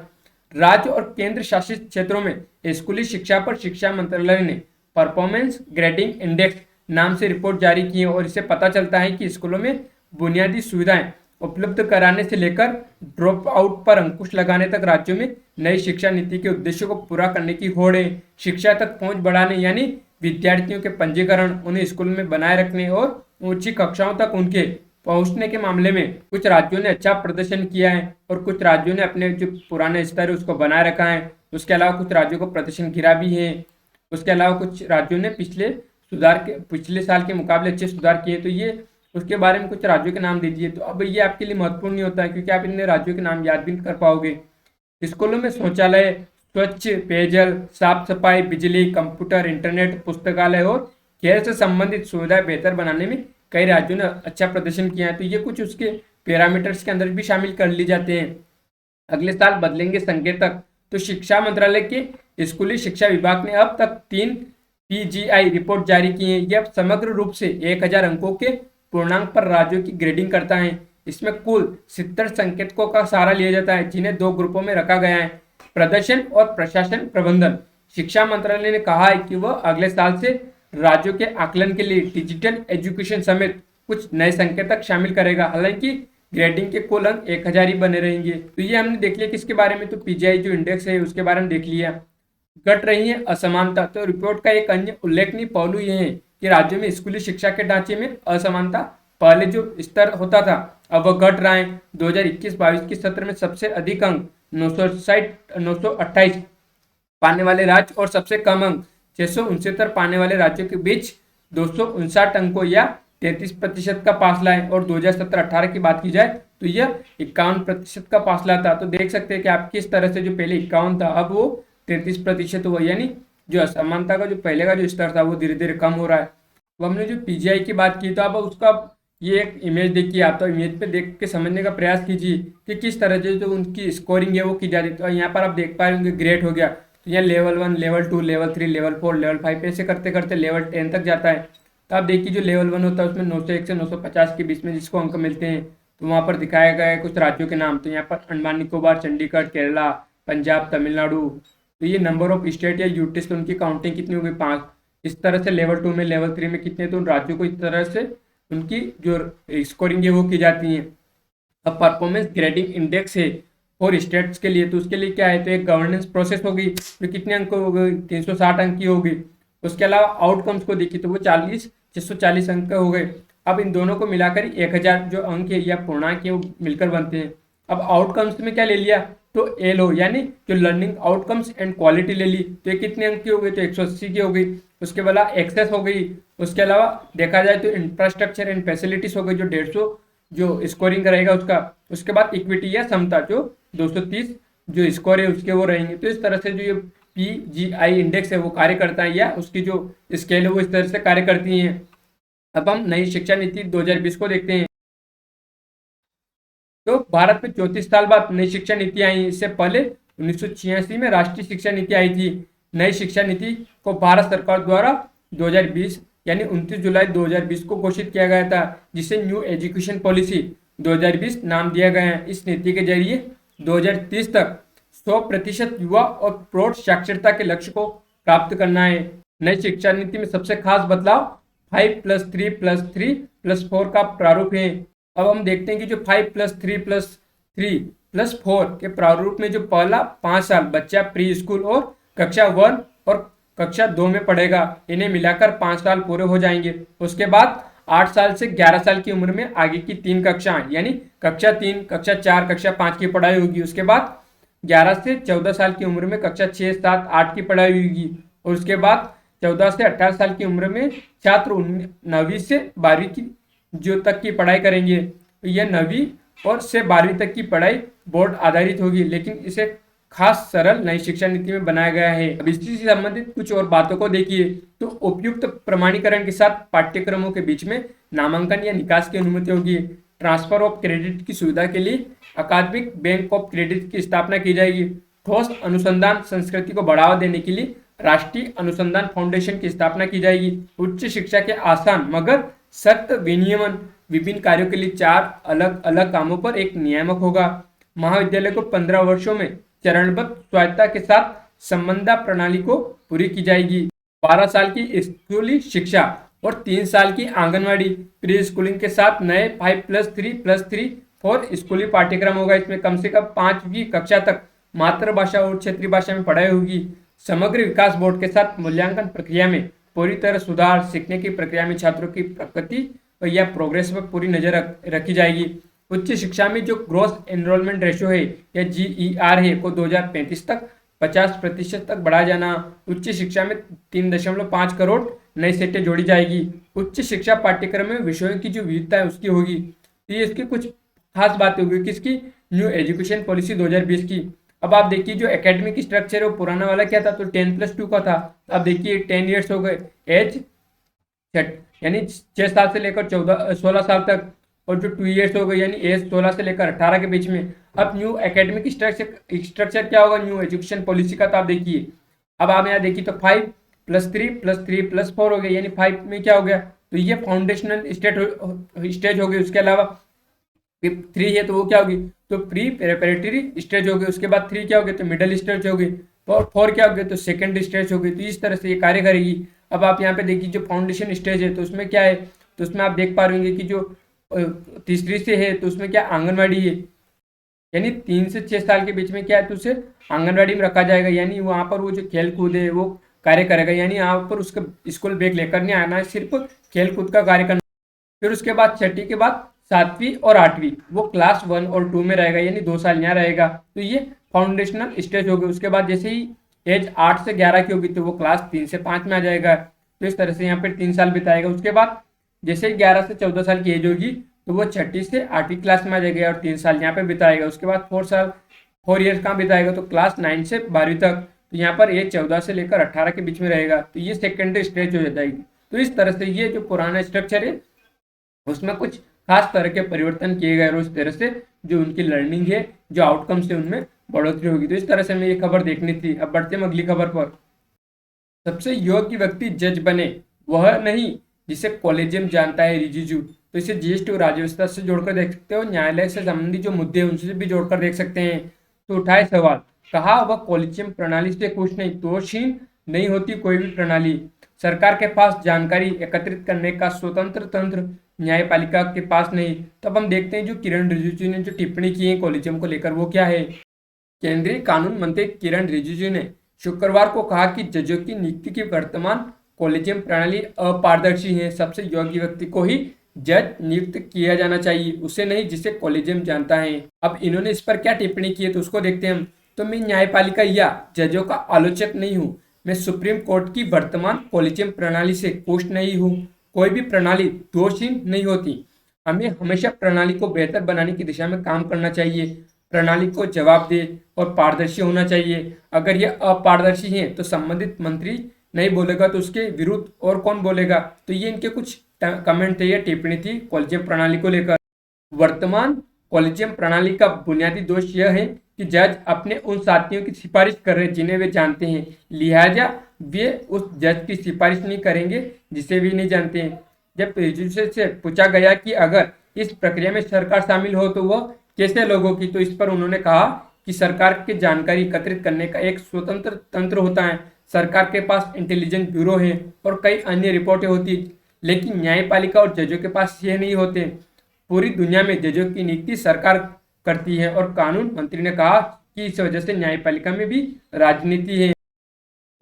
राज्य और केंद्र शासित क्षेत्रों में स्कूली शिक्षा पर शिक्षा मंत्रालय ने परफॉर्मेंस ग्रेडिंग इंडेक्स नाम से रिपोर्ट जारी की है और इससे पता चलता है कि स्कूलों में बुनियादी सुविधाएं उपलब्ध कराने से लेकर ड्रॉप आउट पर अंकुश लगाने तक राज्यों में नई शिक्षा नीति के उद्देश्यों को पूरा करने की होड़ है। शिक्षा तक पहुंच बढ़ाने यानी विद्यार्थियों के पंजीकरण, उन्हें स्कूल में बनाए रखने और ऊंची कक्षाओं तक उनके पहुंचने के मामले में कुछ राज्यों ने अच्छा प्रदर्शन किया है और कुछ राज्यों ने अपने जो पुराने स्तर है उसको बनाए रखा है। उसके अलावा कुछ राज्यों को प्रदर्शन गिरा भी है। उसके अलावा कुछ राज्यों ने पिछले साल के मुकाबले अच्छे सुधार किए। तो ये उसके बारे में कुछ राज्यों के नाम दीजिए। तो अब ये आपके लिए महत्वपूर्ण नहीं होता है क्योंकि आप इन राज्यों के नाम याद भी नहीं कर पाओगे। स्कूलों में शौचालय, स्वच्छ पेयजल, साफ सफाई, बिजली, कंप्यूटर, इंटरनेट, पुस्तकालय और खेल से संबंधित सुविधाएं बेहतर बनाने में कई राज्यों ने अच्छा प्रदर्शन किया है। तो ये कुछ उसके पैरामीटर्स के अंदर भी शामिल कर ली जाते हैं। अगले साल बदलेंगे संकेतक। तो शिक्षा मंत्रालय के स्कूली शिक्षा विभाग ने अब तक 3 पीजीआई रिपोर्ट जारी की है। यह समग्र रूप से 1000 अंकों के पूर्णांक पर राज्यों की ग्रेडिंग करता है। इसमें कुल 70 संकेतकों का सहारा लिया जाता है जिन्हें 2 ग्रुपों में रखा गया है, प्रदर्शन और प्रशासन प्रबंधन। शिक्षा मंत्रालय ने कहा है कि वह अगले साल से राज्यों के आकलन के लिए डिजिटल एजुकेशन समेत कुछ नए संकेतक शामिल करेगा। हालांकि ग्रेडिंग के कुल अंक 1000 ही बने रहेंगे। तो ये हमने देख लिया किसके बारे में, तो पीजीआई जो इंडेक्स है उसके बारे में देख लिया। घट रही है असमानता। तो रिपोर्ट का एक अन्य उल्लेखनीय पहलू यह है कि राज्यों में स्कूली शिक्षा के ढांचे में असमानता, पहले जो स्तर होता था अब वह घट रहा है। 2021-22 के सत्र में सबसे अधिक अंक 928 पाने वाले राज्य और सबसे कम अंक 669 पाने वाले राज्यों के बीच 259 अंकों या 33% का फासला है। और 2017-18 की बात की जाए तो यह 51% का फासला था। तो देख सकते हैं कि आप किस तरह से जो पहले 51 था अब वो 33% हुआ, यानी जो असमानता का जो पहले का जो स्तर था वो धीरे धीरे कम हो रहा है। तो हमने जो पीजीआई की बात की तो अब उसका ये एक इमेज देखिए आप, तो इमेज पे देख के समझने का प्रयास कीजिए कि किस तरह से जो उनकी स्कोरिंग है वो की जाती है। तो यहाँ पर आप देख पा रहे होंगे ग्रेड हो गया, तो यहाँ level 1, level 2, level 3, level 4, level 5 ऐसे करते करते लेवल 10 तक जाता है। तो आप देखिए जो लेवल 1 होता है उसमें 901 से 950 के बीच में जिसको अंक मिलते हैं। तो वहाँ पर दिखाया गया है कुछ राज्यों के नाम, तो यहाँ पर अंडमान निकोबार, चंडीगढ़, केरला, पंजाब, तमिलनाडु। तो ये नंबर ऑफ स्टेट या यूटीज, तो उनकी काउंटिंग कितनी होगी 5। इस तरह से लेवल 2 में, लेवल 3 में कितने, तो उन राज्यों को इस तरह से उनकी जो स्कोरिंग है वो की जाती है। अब परफॉर्मेंस ग्रेडिंग इंडेक्स है फॉर स्टेट्स के लिए, तो उसके लिए क्या है, तो एक गवर्नेंस प्रोसेस होगी जो कितने अंक हो गई, 360 अंक की होगी। उसके अलावा आउटकम्स को देखिए तो वो 640 अंक हो गए। अब इन दोनों को मिलाकर 1000 जो अंक है या पूर्णांक है वो मिलकर बनते हैं। अब आउटकम्स में क्या ले लिया, तो एलओ यानी जो लर्निंग आउटकम्स एंड क्वालिटी ले ली, तो ये कितने अंक की हो गई, तो 180 की हो गई। उसके बाद एक्सेस हो गई। उसके अलावा देखा जाए तो इंफ्रास्ट्रक्चर एंड फैसिलिटीज हो गई जो 150 जो स्कोरिंग रहेगा उसका। उसके बाद इक्विटी या समता जो 230 जो स्कोर है उसके वो रहेंगे। तो इस तरह से जो ये पीजीआई इंडेक्स है वो कार्य करता है या उसकी जो स्केल है वो इस तरह से कार्य करती है। अब हम नई शिक्षा नीति 2020 को देखते हैं। तो भारत में 34 साल बाद नई शिक्षा नीति आई। इससे पहले 1986 में राष्ट्रीय शिक्षा नीति आई थी। नई शिक्षा नीति को भारत सरकार द्वारा 2020 यानी 29 जुलाई 2020 को घोषित किया गया था, जिसे न्यू एजुकेशन पॉलिसी 2020 नाम दिया गया है। इस नीति के जरिए 2030 तक 100% युवा और प्रौढ़ साक्षरता के लक्ष्य को प्राप्त करना है। नई शिक्षा नीति में सबसे खास बदलाव 5+3+3+4 का प्रारूप है। अब हम देखते हैं कि जो 5+3+3+4 के प्रारूप में जो पहला 5 साल बच्चा प्री स्कूल और कक्षा 1 और कक्षा 2 में पढ़ेगा, इन्हें मिलाकर 5 साल पूरे हो जाएंगे। उसके बाद 8 साल से 11 साल की उम्र में आगे की 3 कक्षाएं यानी कक्षा 3, कक्षा 4, कक्षा 5 की पढ़ाई होगी। उसके बाद 11 से 14 साल की उम्र में कक्षा 6, 7, 8 की पढ़ाई होगी। और उसके बाद 14 से 18 साल की उम्र में छात्र 9वीं से 12वीं की जो तक की पढ़ाई करेंगे। तो यह 9वीं और से 12वीं तक की पढ़ाई बोर्ड आधारित होगी, लेकिन इसे खास सरल नई शिक्षा नीति में बनाया गया है। अब इसी से संबंधित कुछ और बातों को देखिए। तो उपयुक्त प्रमाणीकरण के साथ पाठ्यक्रमों के बीच में नामांकन या निकास की अनुमति होगी। ट्रांसफर ऑफ क्रेडिट की सुविधा के लिए अकादमिक बैंक ऑफ क्रेडिट की स्थापना की जाएगी। ठोस अनुसंधान संस्कृति को बढ़ावा देने के लिए राष्ट्रीय अनुसंधान फाउंडेशन की स्थापना की जाएगी। उच्च शिक्षा के आसान मगर सख्त विनियमन, विभिन्न कार्यों के लिए 4 अलग अलग कामों पर एक नियामक होगा। महाविद्यालय को 15 वर्षों में चरणबद्ध स्वायत्तता के साथ संबंधा प्रणाली को पूरी की जाएगी। 12 साल की स्कूली शिक्षा और 3 साल की आंगनवाड़ी प्री स्कूलिंग के साथ नए 5+3+3 और स्कूली पाठ्यक्रम होगा, इसमें कम से कम 5वीं कक्षा तक मातृभाषा और क्षेत्रीय भाषा में पढ़ाई होगी। समग्र विकास बोर्ड के साथ मूल्यांकन प्रक्रिया में पूरी तरह सुधार, सीखने की प्रक्रिया में छात्रों की प्रगति या प्रोग्रेस पर पूरी नजर रखी जाएगी। उच्च शिक्षा में जो ग्रोस एनरोलमेंट रेशियो है या GER है को 2035 तक 50% तक बढ़ाया जाना। उच्च शिक्षा में 3.5 करोड़ नई सीटें जोड़ी जाएगी। उच्च शिक्षा पाठ्यक्रम में विषयों की जो विविधता है उसकी होगी। तो ये इसकी कुछ खास बातें होगी किसकी, न्यू एजुकेशन पॉलिसी 2020 की। अब आप देखिए जो एकेडमिक स्ट्रक्चर है वो पुराना वाला क्या था, तो 10+2 का था। अब देखिए 10 ईयर्स हो गए, एज यानी 6 साल से लेकर 16 साल तक, और जो 2 ईयर्स हो गए यानी एज 16 से लेकर 18 के बीच में। अब न्यू एकेडमिक स्ट्रक्चर क्या होगा न्यू एजुकेशन पॉलिसी का, तो आप देखिए अब आप यहाँ देखिए तो 5+3+3+4 हो गया, यानी 5 में क्या हो गया, तो ये फाउंडेशनल स्टेज हो गई। उसके अलावा 3 है तो वो क्या होगी, तो प्री प्रेपरेटरी स्टेज हो गई। उसके बाद 3 क्या हो गया, तो मिडिल स्टेज हो गई। और 4 क्या हो गया, तो सेकेंड स्टेज हो गई। तो इस तरह से ये कार्य करेगी। अब आप यहाँ पे देखिए जो फाउंडेशन स्टेज है तो उसमें क्या है, तो उसमें आप देख पा रहे होंगे कि जो तीसरी से है तो उसमें क्या आंगनवाड़ी है, यानी 3 से 6 साल के बीच में क्या है तो उसे आंगनवाड़ी में रखा जाएगा, यानी वहाँ पर वो जो खेल कूद है वो कार्य करेगा, यानी यहाँ पर उसका स्कूल बैग लेकर नहीं आना है, सिर्फ खेल कूद का कार्य करना। फिर उसके बाद छठी के बाद 7वीं और 8वीं वो क्लास 1 और 2 में रहेगा, यानी 2 साल यहाँ रहेगा। तो ये फाउंडेशनल स्टेज हो गई। उसके बाद जैसे ही एज 8 से 11 की होगी तो वो क्लास 3 से 5 में आ जाएगा। तो इस तरह से यहाँ पर 3 साल बिताएगा। उसके बाद जैसे ही 11 से 14 साल की एज होगी तो वो छठी से 8वीं क्लास में आ जाएगा और 3 साल यहाँ पे बिताएगा। उसके बाद 4 ईयर्स कहाँ बिताएगा, तो क्लास 9 से 12वीं तक। तो यहाँ पर एज 14 से लेकर 18 के बीच में रहेगा। तो ये सेकेंडरी स्टेज हो जाएगी। तो इस तरह से ये जो पुराना स्ट्रक्चर है उसमें कुछ खास तरह के परिवर्तन किए गए और उस तरह से जो उनकी लर्निंग है, जो आउटकम्स है, उनमें बढ़ोतरी होगी। तो इस तरह से हमें ये खबर देखनी थी। अब बढ़ते हैं अगली खबर पर। सबसे योग्य व्यक्ति जज बने वह नहीं जिसे कॉलेजियम जानता है, रिजिजू। तो इसे जीएसटी और राज्य व्यवस्था से जोड़कर देख सकते हो, न्यायालय से संबंधित जो मुद्दे हैं उनसे भी जोड़कर देख सकते हैं। तो उठाए सवाल, कहा वह कॉलेजियम प्रणाली से खुश नहीं, दोषहीन नहीं होती कोई भी प्रणाली। सरकार के पास जानकारी एकत्रित करने का स्वतंत्र तंत्र न्यायपालिका के पास नहीं। तब हम देखते हैं जो किरण रिजिजू ने जो टिप्पणी की है कॉलेजियम को लेकर वो क्या है। केंद्रीय कानून मंत्री किरण रिजिजू ने शुक्रवार को कहा कि जजों की नियुक्ति की वर्तमान कॉलेजियम प्रणाली अपारदर्शी है। सबसे योग्य व्यक्ति को ही जज नियुक्त किया जाना चाहिए, उसे नहीं जिसे कॉलेजियम जानता है। अब इन्होंने इस पर क्या टिप्पणी की है तो उसको देखते हैं हम। तो मैं न्यायपालिका या जजों का आलोचक नहीं हूँ, मैं सुप्रीम कोर्ट की वर्तमान कॉलेजियम प्रणाली से खुश नहीं हूँ। कोई भी प्रणाली दोषहीन नहीं होती। हमें हमेशा प्रणाली को बेहतर बनाने की दिशा में काम करना चाहिए। प्रणाली को जवाबदेह और पारदर्शी होना चाहिए। अगर यह अपारदर्शी है तो संबंधित मंत्री नहीं बोलेगा तो उसके विरुद्ध और कौन बोलेगा। तो ये इनके कुछ कमेंट थे या टिप्पणी थी कॉलेजियम प्रणाली को लेकर। वर्तमान कॉलेजियम प्रणाली का बुनियादी दोष यह है कि जज अपने उन साथियों की सिफारिश कर रहे हैं जिन्हें वे जानते हैं, लिहाजा वे उस जज की सिफारिश नहीं करेंगे जिसे वे नहीं जानते हैं। जब रिजिजू से पूछा गया कि अगर इस प्रक्रिया में सरकार शामिल हो तो वह कैसे लोगों की, तो इस पर उन्होंने कहा कि सरकार की जानकारी एकत्रित करने का एक स्वतंत्र तंत्र होता है। सरकार के पास इंटेलिजेंस ब्यूरो है और कई अन्य रिपोर्टें होती, लेकिन न्यायपालिका और जजों के पास ये नहीं होते। पूरी दुनिया में जजों की नियुक्ति सरकार करती है और कानून मंत्री ने कहा कि इस वजह से न्यायपालिका में भी राजनीति है।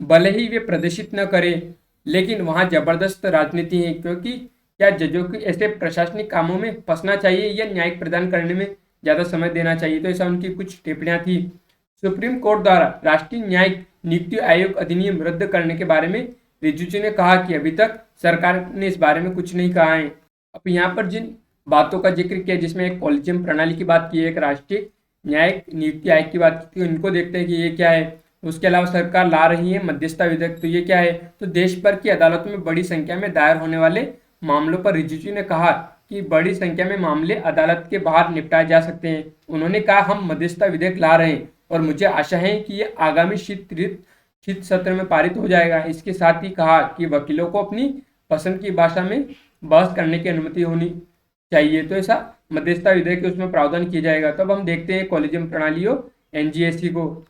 भले ही वे प्रदर्शित न करें, लेकिन वहाँ जबरदस्त राजनीति है, क्योंकि क्या जजों को ऐसे प्रशासनिक कामों में फंसना चाहिए या न्याय प्रदान करने में ज़्यादा समय देना चाहिए। तो ऐसा उनकी कुछ टिप्पणियाँ थी। सुप्रीम कोर्ट द्वारा राष्ट्रीय न्यायिक नियुक्ति आयोग अधिनियम रद्द करने के बारे में रिजिजू ने कहा कि अभी तक सरकार ने इस बारे में कुछ नहीं कहा है। अब यहाँ पर जिन बातों का जिक्र किया, जिसमें एक कॉलेजियम प्रणाली की बात की है, एक राष्ट्रीय न्यायिक नियुक्ति आयोग की बात की, तो इनको देखते हैं कि ये क्या है। उसके अलावा सरकार ला रही है मध्यस्थता विधेयक, तो ये क्या है। तो देश भर की अदालतों में बड़ी संख्या में दायर होने वाले मामलों पर रिजिजू ने कहा कि बड़ी संख्या में मामले अदालत के बाहर निपटाए जा सकते हैं। उन्होंने कहा हम मध्यस्थता विधेयक ला रहे हैं और मुझे आशा है कि ये आगामी शीत सत्र में पारित हो जाएगा। इसके साथ ही कहा कि वकीलों को अपनी पसंद की भाषा में बहस करने की अनुमति होनी चाहिए। तो ऐसा मध्यस्थता विधेयक उसमें प्रावधान किया जाएगा। तब हम देखते हैं कॉलेजियम प्रणाली और एनजीएससी को।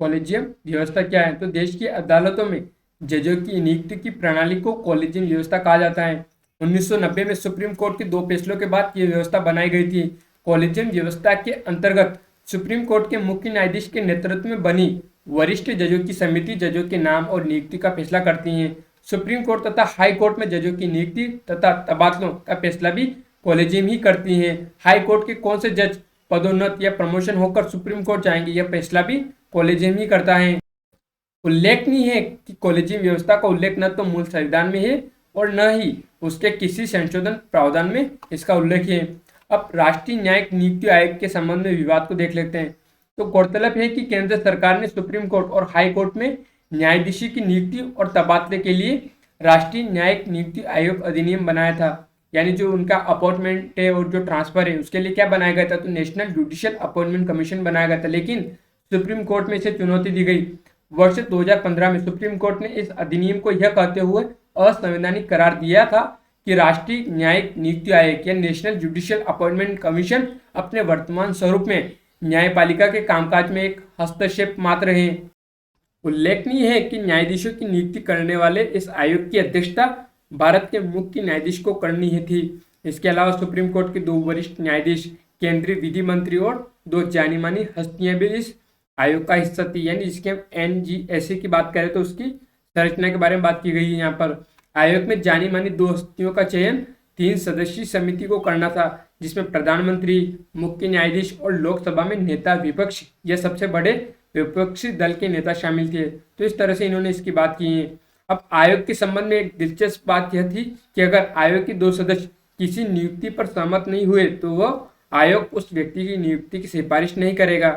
कॉलेजियम व्यवस्था क्या है, तो देश की अदालतों में जजों की नियुक्ति की प्रणाली को कॉलेजियम व्यवस्था कहा जाता है। 1990 में सुप्रीम कोर्ट के 2 फैसलों के बाद ये व्यवस्था बनाई गई थी। कॉलेजियम व्यवस्था के अंतर्गत सुप्रीम कोर्ट के मुख्य न्यायाधीश के नेतृत्व में बनी वरिष्ठ जजों की समिति जजों के नाम और नियुक्ति का फैसला करती है। सुप्रीम कोर्ट तथा हाई कोर्ट में जजों की नियुक्ति तथा तबादलों का फैसला भी कॉलेजियम ही करती है। हाई कोर्ट के कौन से जज पदोन्नत या प्रमोशन होकर सुप्रीम कोर्ट जाएंगे, यह फैसला भी कॉलेजियम ही करता है। उल्लेखनीय है कि कॉलेजियम व्यवस्था का उल्लेख न तो मूल संविधान में है और न ही उसके किसी संशोधन प्रावधान में इसका उल्लेख है। अब राष्ट्रीय न्यायिक नियुक्ति आयोग के संबंध में विवाद को देख लेते हैं। तो गौरतलब है कि केंद्र सरकार ने सुप्रीम कोर्ट और हाई कोर्ट में न्यायाधीशों की नियुक्ति और तबादले के लिए राष्ट्रीय न्यायिक नियुक्ति आयोग अधिनियम बनाया था। यानी जो उनका अपॉइंटमेंट है और जो ट्रांसफर है उसके लिए क्या बनाया गया था, तो नेशनल जुडिशियल अपॉइंटमेंट कमीशन बनाया गया था। लेकिन सुप्रीम कोर्ट में इसे चुनौती दी गई। वर्ष 2015 में सुप्रीम कोर्ट ने इस अधिनियम को यह कहते हुए असंवैधानिक करार दिया था कि राष्ट्रीय न्यायिक नियुक्ति आयोग या नेशनल जुडिशियल अपॉइंटमेंट कमीशन अपने वर्तमान स्वरूप में न्यायपालिका के कामकाज में एक हस्तक्षेप मात्र है। उल्लेखनीय है कि न्यायाधीशों की नियुक्ति करने वाले इस आयोग की अध्यक्षता भारत के मुख्य न्यायाधीश को करनी ही थी। इसके अलावा सुप्रीम कोर्ट के 2 वरिष्ठ न्यायाधीश, केंद्रीय विधि मंत्री और 2 जानी मानी हस्तियां भी इस आयोग का हिस्सा थी। यानी जिसके हम NGSA की बात करें तो उसकी संरचना के बारे में बात की गई है। यहाँ पर आयोग में जानी मानी 2 हस्तियों का चयन 3 सदस्यीय समिति को करना था, जिसमें प्रधानमंत्री, मुख्य न्यायाधीश और लोकसभा में नेता विपक्ष या सबसे बड़े विपक्षी दल के नेता शामिल थे। तो इस तरह से इन्होंने इसकी बात की है। अब आयोग के संबंध में एक दिलचस्प बात यह थी कि अगर आयोग के 2 सदस्य किसी नियुक्ति पर सहमत नहीं हुए तो वह आयोग उस व्यक्ति की नियुक्ति की सिफारिश नहीं करेगा।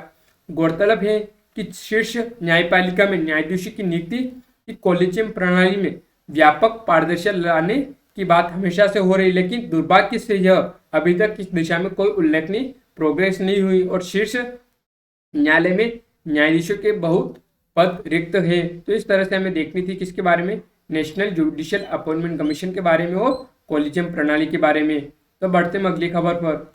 गौरतलब है कि शीर्ष न्यायपालिका में न्यायाधीशों की नियुक्ति की कॉलेजियम प्रणाली में व्यापक पारदर्शिता लाने की बात हमेशा से हो रही, लेकिन दुर्भाग्य से यह अभी तक इस दिशा में कोई उल्लेखनीय प्रोग्रेस नहीं हुई और शीर्ष न्यायालय में न्यायाधीशों के बहुत पद रिक्त है। तो इस तरह से हमें देखनी थी किसके बारे में, नेशनल जुडिशियल अपॉइंटमेंट कमीशन के बारे में और कॉलेजियम प्रणाली के बारे में। तो बढ़ते हैं अगली खबर पर।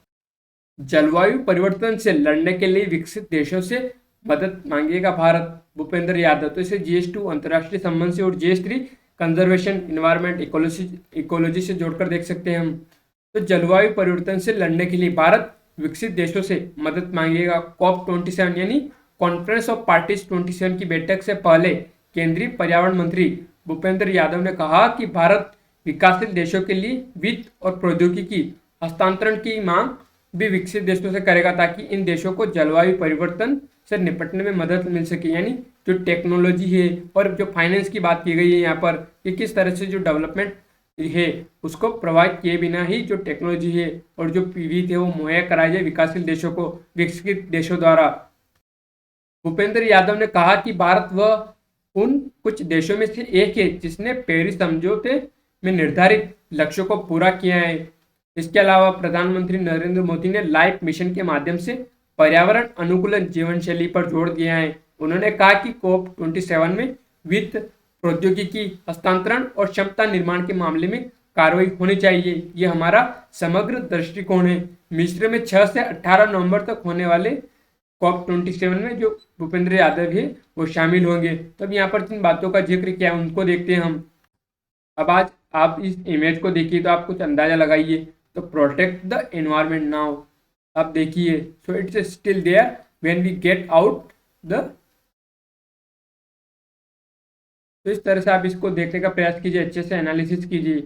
जलवायु परिवर्तन से लड़ने के लिए विकसित देशों से मदद मांगेगा भारत, भूपेंद्र यादव। तो इसे GS2 अंतर्राष्ट्रीय संबंध से और GS3 कंजर्वेशन इन्वायरमेंट इकोलॉजी से जोड़कर देख सकते हैं हम। तो जलवायु परिवर्तन से लड़ने के लिए भारत विकसित देशों से मदद मांगेगा। COP27 यानी कॉन्फ्रेंस ऑफ पार्टीज 27 की बैठक से पहले केंद्रीय पर्यावरण मंत्री भूपेंद्र यादव ने कहा कि भारत विकासशील देशों के लिए वित्त और प्रौद्योगिकी हस्तांतरण की मांग भी विकसित देशों से करेगा, ताकि इन देशों को जलवायु परिवर्तन से निपटने में मदद मिल सके। यानी जो टेक्नोलॉजी है और जो फाइनेंस की बात की गई है यहाँ पर कि किस तरह से जो डेवलपमेंट है उसको प्रभावित किए बिना ही जो टेक्नोलॉजी है और जो वित्त है वो मुहैया कराया जाए विकासशील देशों को विकसित देशों द्वारा। भूपेंद्र यादव ने कहा कि भारत वह उन कुछ देशों में से एक है जिसने पेरिस समझौते में निर्धारित लक्ष्यों को पूरा किया है। इसके अलावा प्रधानमंत्री नरेंद्र मोदी ने लाइफ मिशन के माध्यम से पर्यावरण अनुकूल जीवन शैली पर जोर दिया है। उन्होंने कहा कि COP27 में वित्त, प्रौद्योगिकी हस्तांतरण और क्षमता निर्माण के मामले में कार्रवाई होनी चाहिए। ये हमारा समग्र दृष्टिकोण है। मिस्र में 6 से 18 नवंबर तक होने वाले COP27 में जो भूपेंद्र यादव है वो शामिल होंगे। तो अब यहाँ पर जिन बातों का जिक्र किया उनको देखते हैं हम। अब आज आप इस इमेज को देखिए तो आप कुछ अंदाजा लगाइए। तो प्रोटेक्ट द एनवायरमेंट नाउ, आप देखिए, so it's still there when we get out the. तो इस तरह से आप इसको देखने का प्रयास कीजिए, अच्छे से एनालिसिस कीजिए।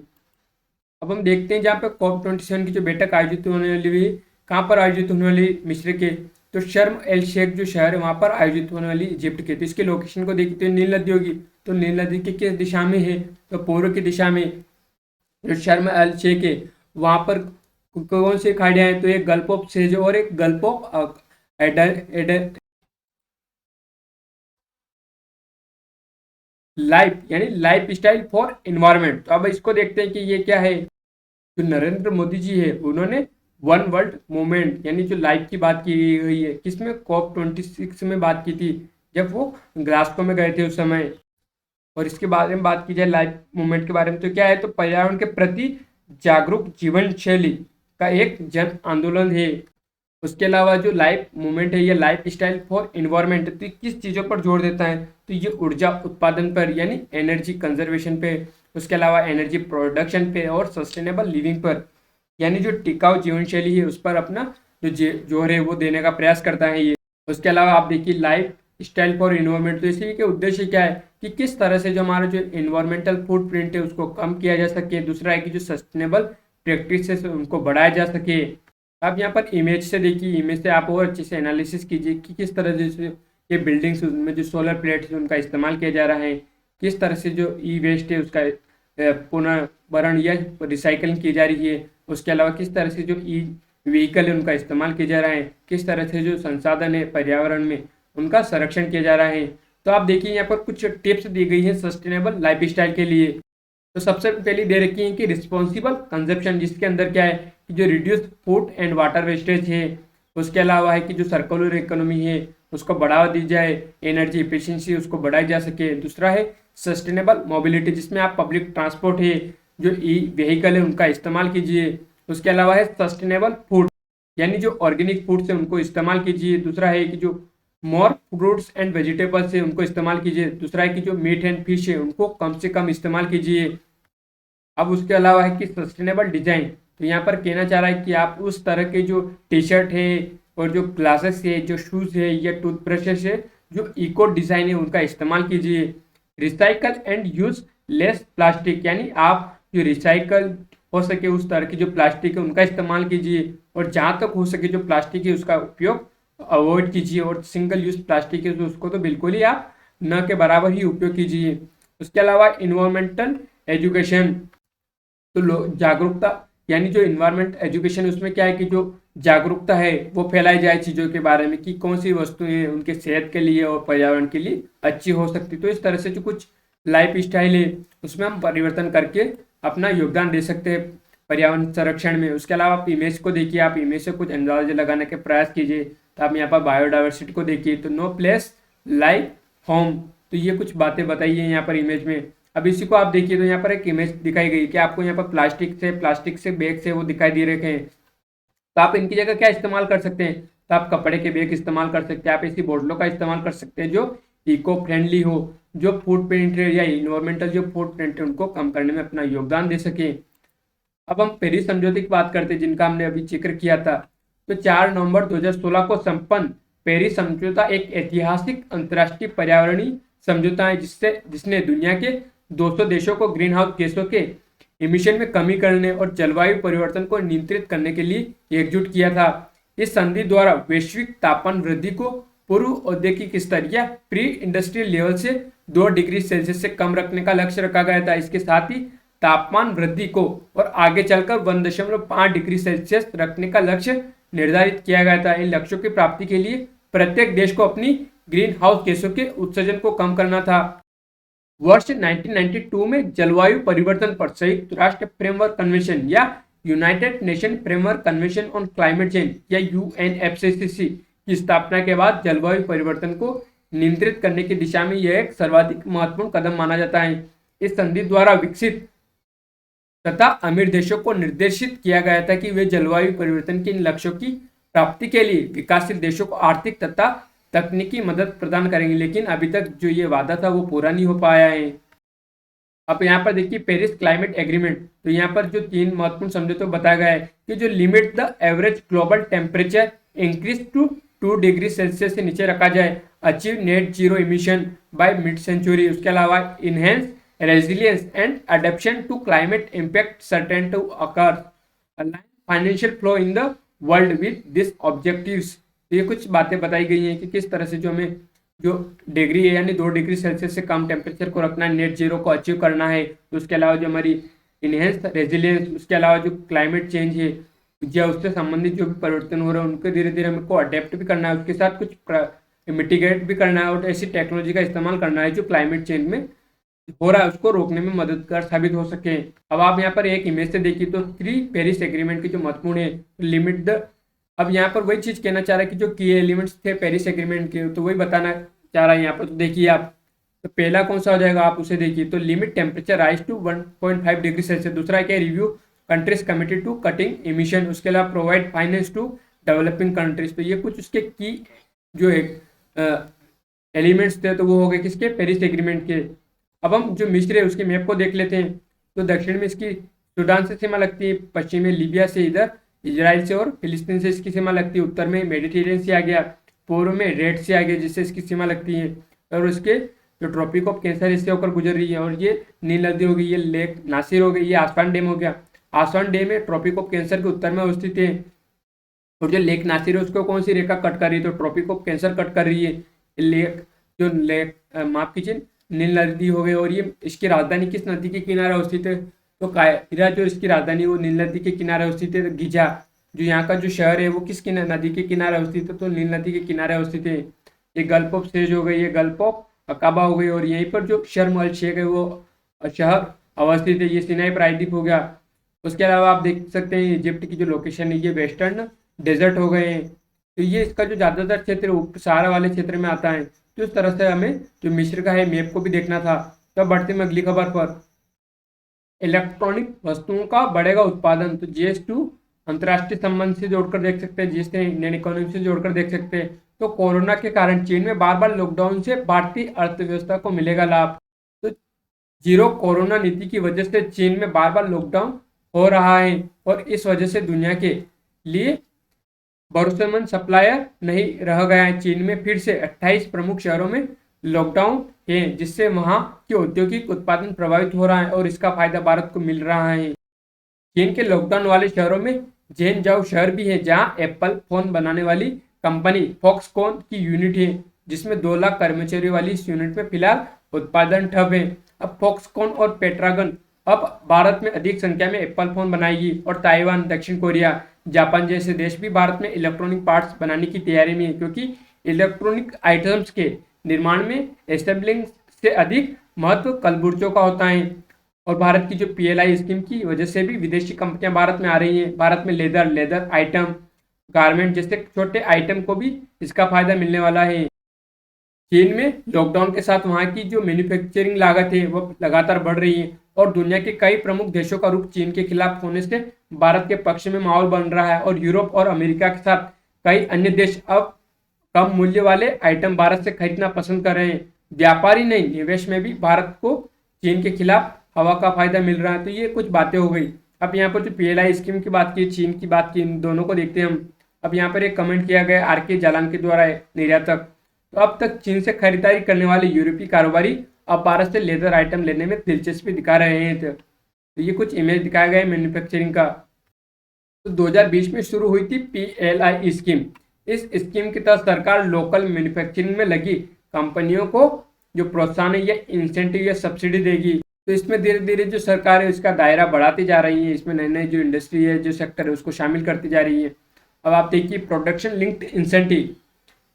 अब हम देखते हैं जहाँ पे COP27 की जो बैठक आयोजित होने वाली है, कहाँ पर आयोजित होने वाली, मिस्र के तो शर्म एल शेख जो शहर है वहाँ पर आयोजित होने वाली इजिप्ट के। तो इसके लोकेशन को देखिए तो नील नदी होगी, तो नील नदी की किस दिशा में है, तो पूर्व की दिशा में। जो शर्म एल शेख है वहाँ पर कौन से खाड़ियाँ हैं, तो एक गल्फ ऑफ सेज और एक गल्फ ऑफ लाइफ यानी लाइफ स्टाइल फॉर एनवायरमेंट। तो अब इसको देखते हैं कि ये क्या है। जो नरेंद्र मोदी जी है उन्होंने वन वर्ल्ड मूवमेंट यानी जो लाइफ की बात की गई है किसमें, COP26 में बात की थी जब वो ग्लासगो में गए थे उस समय। और इसके बारे में बात की जाए लाइफ मूवमेंट के बारे में तो क्या है, तो पर्यावरण के प्रति जागरूक जीवन शैली का एक जन आंदोलन है। उसके अलावा जो लाइफ मूवमेंट है ये लाइफ स्टाइल फॉर एनवायरमेंट तो किस चीज़ों पर जोर देता है, तो ये ऊर्जा उत्पादन पर यानी एनर्जी कंजर्वेशन पे, उसके अलावा एनर्जी प्रोडक्शन पे और सस्टेनेबल लिविंग पर, यानी जो टिकाऊ जीवन शैली है उस पर अपना जोर है वो देने का प्रयास करता है ये। उसके अलावा आप देखिए लाइफ स्टाइल फॉर इन्वायरमेंट, तो इसी के उद्देश्य क्या है कि किस तरह से जो हमारा जो इन्वायरमेंटल फुटप्रिंट है उसको कम किया जा सके। दूसरा है कि जो सस्टेनेबल प्रैक्टिसेस उनको बढ़ाया जा सके। आप यहाँ पर इमेज से देखिए, इमेज से आप और अच्छे से एनालिसिस कीजिए कि किस तरह से ये बिल्डिंग्स में जो सोलर प्लेट्स है उनका इस्तेमाल किया जा रहा है, किस तरह से जो ई वेस्ट है उसका पुनर्भरण या रिसाइकलिंग की जा रही है। उसके अलावा किस तरह से जो ई व्हीकल है उनका इस्तेमाल किया जा रहा है, किस तरह से जो संसाधन है पर्यावरण में उनका संरक्षण किया जा रहा है। तो आप देखिए यहाँ पर कुछ टिप्स दी गई है सस्टेनेबल लाइफस्टाइल के लिए। तो सबसे पहले दे रखी है कि रिस्पॉन्सिबल कंजप्शन, जिसके अंदर क्या है कि जो reduce food and water wastage है। उसके अलावा है कि जो सर्कुलर इकोनॉमी है उसको बढ़ावा दी जाए, एनर्जी एफिशिएंसी उसको बढ़ाई जा सके। दूसरा है सस्टेनेबल मोबिलिटी, जिसमें आप पब्लिक ट्रांसपोर्ट है जो ई व्हीकल है उनका इस्तेमाल कीजिए। उसके अलावा है सस्टेनेबल फूड, यानी जो ऑर्गेनिक फूड से उनको इस्तेमाल कीजिए। दूसरा है कि जो मोर फ्रूट्स एंड वेजिटेबल्स है उनको इस्तेमाल कीजिए। दूसरा है कि जो मीट एंड फिश है उनको कम से कम इस्तेमाल कीजिए। अब उसके अलावा है कि सस्टेनेबल डिजाइन, तो यहाँ पर कहना चाह रहा है कि आप उस तरह के जो टी शर्ट है और जो ग्लासेस है, जो शूज है या टूथब्रशेस है जो इको डिजाइन है उनका इस्तेमाल कीजिए। Recycle and use less plastic, यानी आप जो रिसाइकल हो सके उस तरह की जो प्लास्टिक है उनका इस्तेमाल कीजिए, और जहाँ तक हो सके जो प्लास्टिक है उसका उपयोग अवॉइड कीजिए। और सिंगल यूज प्लास्टिक है तो उसको तो बिल्कुल ही आप न के बराबर ही उपयोग कीजिए। उसके अलावा इन्वायरमेंटल एजुकेशन, तो जागरूकता, यानी जो इन्वायरमेंट एजुकेशन उसमें क्या है कि जो जागरूकता है वो फैलाई जाए चीज़ों के बारे में कि कौन सी वस्तुएं उनके सेहत के लिए और पर्यावरण के लिए अच्छी हो सकती। तो इस तरह से जो कुछ लाइफ स्टाइल है उसमें हम परिवर्तन करके अपना योगदान दे सकते हैं पर्यावरण संरक्षण में। उसके अलावा आप इमेज को देखिए, आप इमेज से कुछ अंदाजे लगाने के प्रयास कीजिए। तो आप यहाँ पर बायोडाइवर्सिटी को देखिए, तो नो प्लेस लाइक होम, तो ये कुछ बातें बताई है यहाँ पर इमेज में। अब इसी को आप देखिए तो यहाँ पर एक इमेज दिखाई गई कि आपको यहाँ पर प्लास्टिक से बैग से वो दिखाई दे रहे हैं। तो आप इनकी जगह क्या इस्तेमाल कर सकते हैं, तो आप कपड़े के बैग इस्तेमाल कर सकते हैं, आप ऐसी बोतलों का इस्तेमाल कर सकते हैं जो इको फ्रेंडली हो, जो फूड प्रिंट है या इन्वायरमेंटल जो फूड प्रिंट है उनको कम करने में अपना योगदान दे सके। अब हम पेरिस समझौते की बात करते हैं जिनका हमने अभी जिक्र किया था। तो 4 नवंबर 2016 को संपन्न पेरिस समझौता एक ऐतिहासिक अंतर्राष्ट्रीय पर्यावरणीय समझौता है जिसने दुनिया के 200 देशों को ग्रीन हाउस गैसों के इमिशन में कमी करने और जलवायु परिवर्तन को नियंत्रित करने के लिए एकजुट किया था। इस संधि द्वारा वैश्विक तापमान वृद्धि को पूर्व औद्योगिक स्तर या प्री इंडस्ट्रियल लेवल से 2 डिग्री सेल्सियस से कम रखने का लक्ष्य रखा गया था। इसके साथ ही तापमान वृद्धि को और आगे चलकर 1.5 डिग्री सेल्सियस रखने का लक्ष्य निर्धारित किया गया था। इन लक्ष्यों की प्राप्ति के लिए प्रत्येक देश को अपनी ग्रीन हाउस गैसों के उत्सर्जन को कम करना था। वर्ष 1992 में जलवायु परिवर्तन पर संयुक्त राष्ट्र फ्रेमवर्क कन्वेंशन या United nation framework convention on climate change या यूएनएफसीसीसी की स्थापना के बाद जलवायु परिवर्तन को नियंत्रित करने की दिशा में यह एक सर्वाधिक महत्वपूर्ण कदम माना जाता है। इस संधि द्वारा विकसित तथा अमीर देशों को निर्देशित किया गया था कि वे जलवायु परिवर्तन के इन लक्ष्यों की प्राप्ति के लिए विकासशील देशों को आर्थिक तथा तकनीकी मदद प्रदान करेंगे, लेकिन अभी तक जो ये वादा था वो पूरा नहीं हो पाया है। अब यहाँ पर देखिए पेरिस क्लाइमेट एग्रीमेंट, तो यहाँ पर जो 3 महत्वपूर्ण समझौते बताया गया है कि जो limit the average global temperature increase to 2 degree Celsius से नीचे रखा जाए, achieve net zero emission by mid century. उसके अलावा enhance resilience and adaptation to climate impact certain to occur, align financial flow in the world with this objectives. ये कुछ बातें बताई गई हैं कि किस तरह से जो हमें जो डिग्री है यानी 2 डिग्री सेल्सियस से कम टेम्परेचर को रखना है, नेट जीरो को अचीव करना है। तो उसके अलावा जो हमारी इनहेंस रेजिलियंस, उसके अलावा जो क्लाइमेट चेंज है या उससे संबंधित जो भी परिवर्तन हो रहे हैं उनको धीरे धीरे हमको अडेप्ट भी करना है, उसके साथ कुछ मिटिगेट भी करना है और ऐसी टेक्नोलॉजी का इस्तेमाल करना है जो क्लाइमेट चेंज में हो रहा है उसको रोकने में मददगार साबित हो सके। अब आप यहाँ पर एक इमेज से देखिए तो 3 पेरिस एग्रीमेंट की जो महत्वपूर्ण है लिमिट द, अब यहाँ पर वही चीज कहना चाह रहा है कि जो की एलिमेंट्स थे पेरिस एग्रीमेंट के तो वही बताना चाह रहा है यहाँ पर। तो देखिए आप, तो पहला कौन सा हो जाएगा आप उसे देखिए, तो limit temperature rise to 1.5 degree Celsius. दूसरा क्या, review countries committed to cutting emission. उसके अलावा provide finance to developing countries. तो ये कुछ उसके की जो एलिमेंट्स थे तो वो हो गए किसके, पेरिस एग्रीमेंट के। अब हम जो मिस्र है उसके मैप को देख लेते हैं। तो दक्षिण में इसकी सूडान से सीमा लगती है, पश्चिम में लीबिया से, इधर इजराइल से और फिलिस्तीन से इसकी सीमा लगती है, उत्तर में मेडिटेरियन से आ गया, पूर्व में रेड से आ गया जिससे इसकी सीमा लगती है, और उसके जो ट्रॉपिक ऑफ कैंसर इससे होकर गुजर रही है। और ये नील नदी हो गई, ये लेक नासिर हो गई, ये आसवान डैम हो गया। आसवान डैम है ट्रॉपिक ऑफ कैंसर के उत्तर में अवस्थित है, और जो लेक नासिर है उसको कौन सी रेखा कट कर रही है, तो ट्रॉपिक ऑफ कैंसर कट कर रही है। लेक जो लेक माफ कीजिए नील नदी हो गई, और ये इसकी राजधानी किस नदी के किनारे अवस्थित है, तो कायरा जो इसकी राजधानी है वो नील नदी के किनारे अवस्थित है। गीजा जो यहाँ का जो शहर है वो किस नदी के किनारे अवस्थित है, तो नील नदी के किनारे अवस्थित है। ये गल्फ ऑफ सेज हो गई, ये गल्फ ऑफ अकाबा हो गई, और यहीं पर जो शर्म अल शेख है वो शहर अवस्थित है, ये सिनाई प्रायद्वीप हो गया। उसके अलावा आप देख सकते हैं इजिप्ट की जो लोकेशन है ये वेस्टर्न डेजर्ट हो गए हैं, तो ये इसका जो ज़्यादातर क्षेत्र उप सहारा वाले क्षेत्र में आता है। तो इस तरह से हमें जो मिस्र का है मैप को भी देखना था। तो अब बढ़ते हैं अगली खबर पर। इलेक्ट्रॉनिक वस्तुओं का बढ़ेगा उत्पादन, तो GS2 अंतर्राष्ट्रीय संबंध से जोड़कर देख सकते हैं, GS3 इंडियन इकोनॉमी से जोड़कर देख सकते हैं। तो कोरोना के कारण चीन में बार बार लॉकडाउन से भारतीय अर्थव्यवस्था को मिलेगा लाभ। तो जीरो कोरोना नीति की वजह से चीन में बार बार लॉकडाउन हो रहा है, और इस वजह से दुनिया के लिए भरोसेमंद सप्लायर नहीं रह गया है। चीन में फिर से 28 प्रमुख शहरों में लॉकडाउन है, जिससे वहां के औद्योगिक उत्पादन प्रभावित हो रहा है, और इसका फायदा भारत को मिल रहा है। चीन के लॉकडाउन वाले शहरों में झेनजाओ शहर भी है, जहां एप्पल फोन बनाने वाली कंपनी फॉक्सकॉन की यूनिट है, जिसमें 2 लाख कर्मचारियों वाली इस यूनिट में फिलहाल उत्पादन ठप है। अब फॉक्सकॉन और पेट्रागन अब भारत में अधिक संख्या में एप्पल फोन बनाएगी, और ताइवान, दक्षिण कोरिया, जापान जैसे देश भी भारत में इलेक्ट्रॉनिक पार्ट्स बनाने की तैयारी में है, क्योंकि इलेक्ट्रॉनिक आइटम्स के निर्माण में असेंबलिंग से अधिक महत्व कलपुर्जों का होता है। और भारत की जो PLI स्कीम की वजह से भी विदेशी कंपनियां भारत में आ रही हैं। भारत में लेदर आइटम, गारमेंट जैसे छोटे आइटम को भी इसका फायदा मिलने वाला है। चीन में लॉकडाउन के साथ वहां की जो मैन्युफैक्चरिंग लागत है वो लगातार बढ़ रही है, और दुनिया के कई प्रमुख देशों का रुख चीन के खिलाफ होने से भारत के पक्ष में माहौल बन रहा है, और यूरोप और अमेरिका के साथ कई अन्य देश अब कम मूल्य वाले आइटम भारत से खरीदना पसंद कर रहे हैं। व्यापारी नहीं, निवेश में भी भारत को चीन के खिलाफ हवा का फायदा मिल रहा है। तो ये कुछ बातें हो गई। अब यहाँ पर जो PLI स्कीम की बात की, चीन की बात की, इन दोनों को देखते हैं हम। अब यहाँ पर एक कमेंट किया गया RK जालान के द्वारा, निर्यातक, तो अब तक चीन से खरीदारी करने वाले यूरोपीय कारोबारी अब भारत से लेदर आइटम लेने में दिलचस्पी दिखा रहे हैं। तो ये कुछ इमेज दिखाया गया है मैन्युफैक्चरिंग का। तो 2020 में शुरू हुई थी PLI स्कीम। इस स्कीम के तहत सरकार लोकल मैन्युफैक्चरिंग में लगी कंपनियों को जो प्रोत्साहन या इंसेंटिव या सब्सिडी देगी। तो इसमें धीरे धीरे जो सरकार है इसका दायरा बढ़ाती जा रही है, इसमें नई नई जो इंडस्ट्री है, जो सेक्टर है उसको शामिल करती जा रही है। अब आप देखिए प्रोडक्शन लिंक्ड इंसेंटिव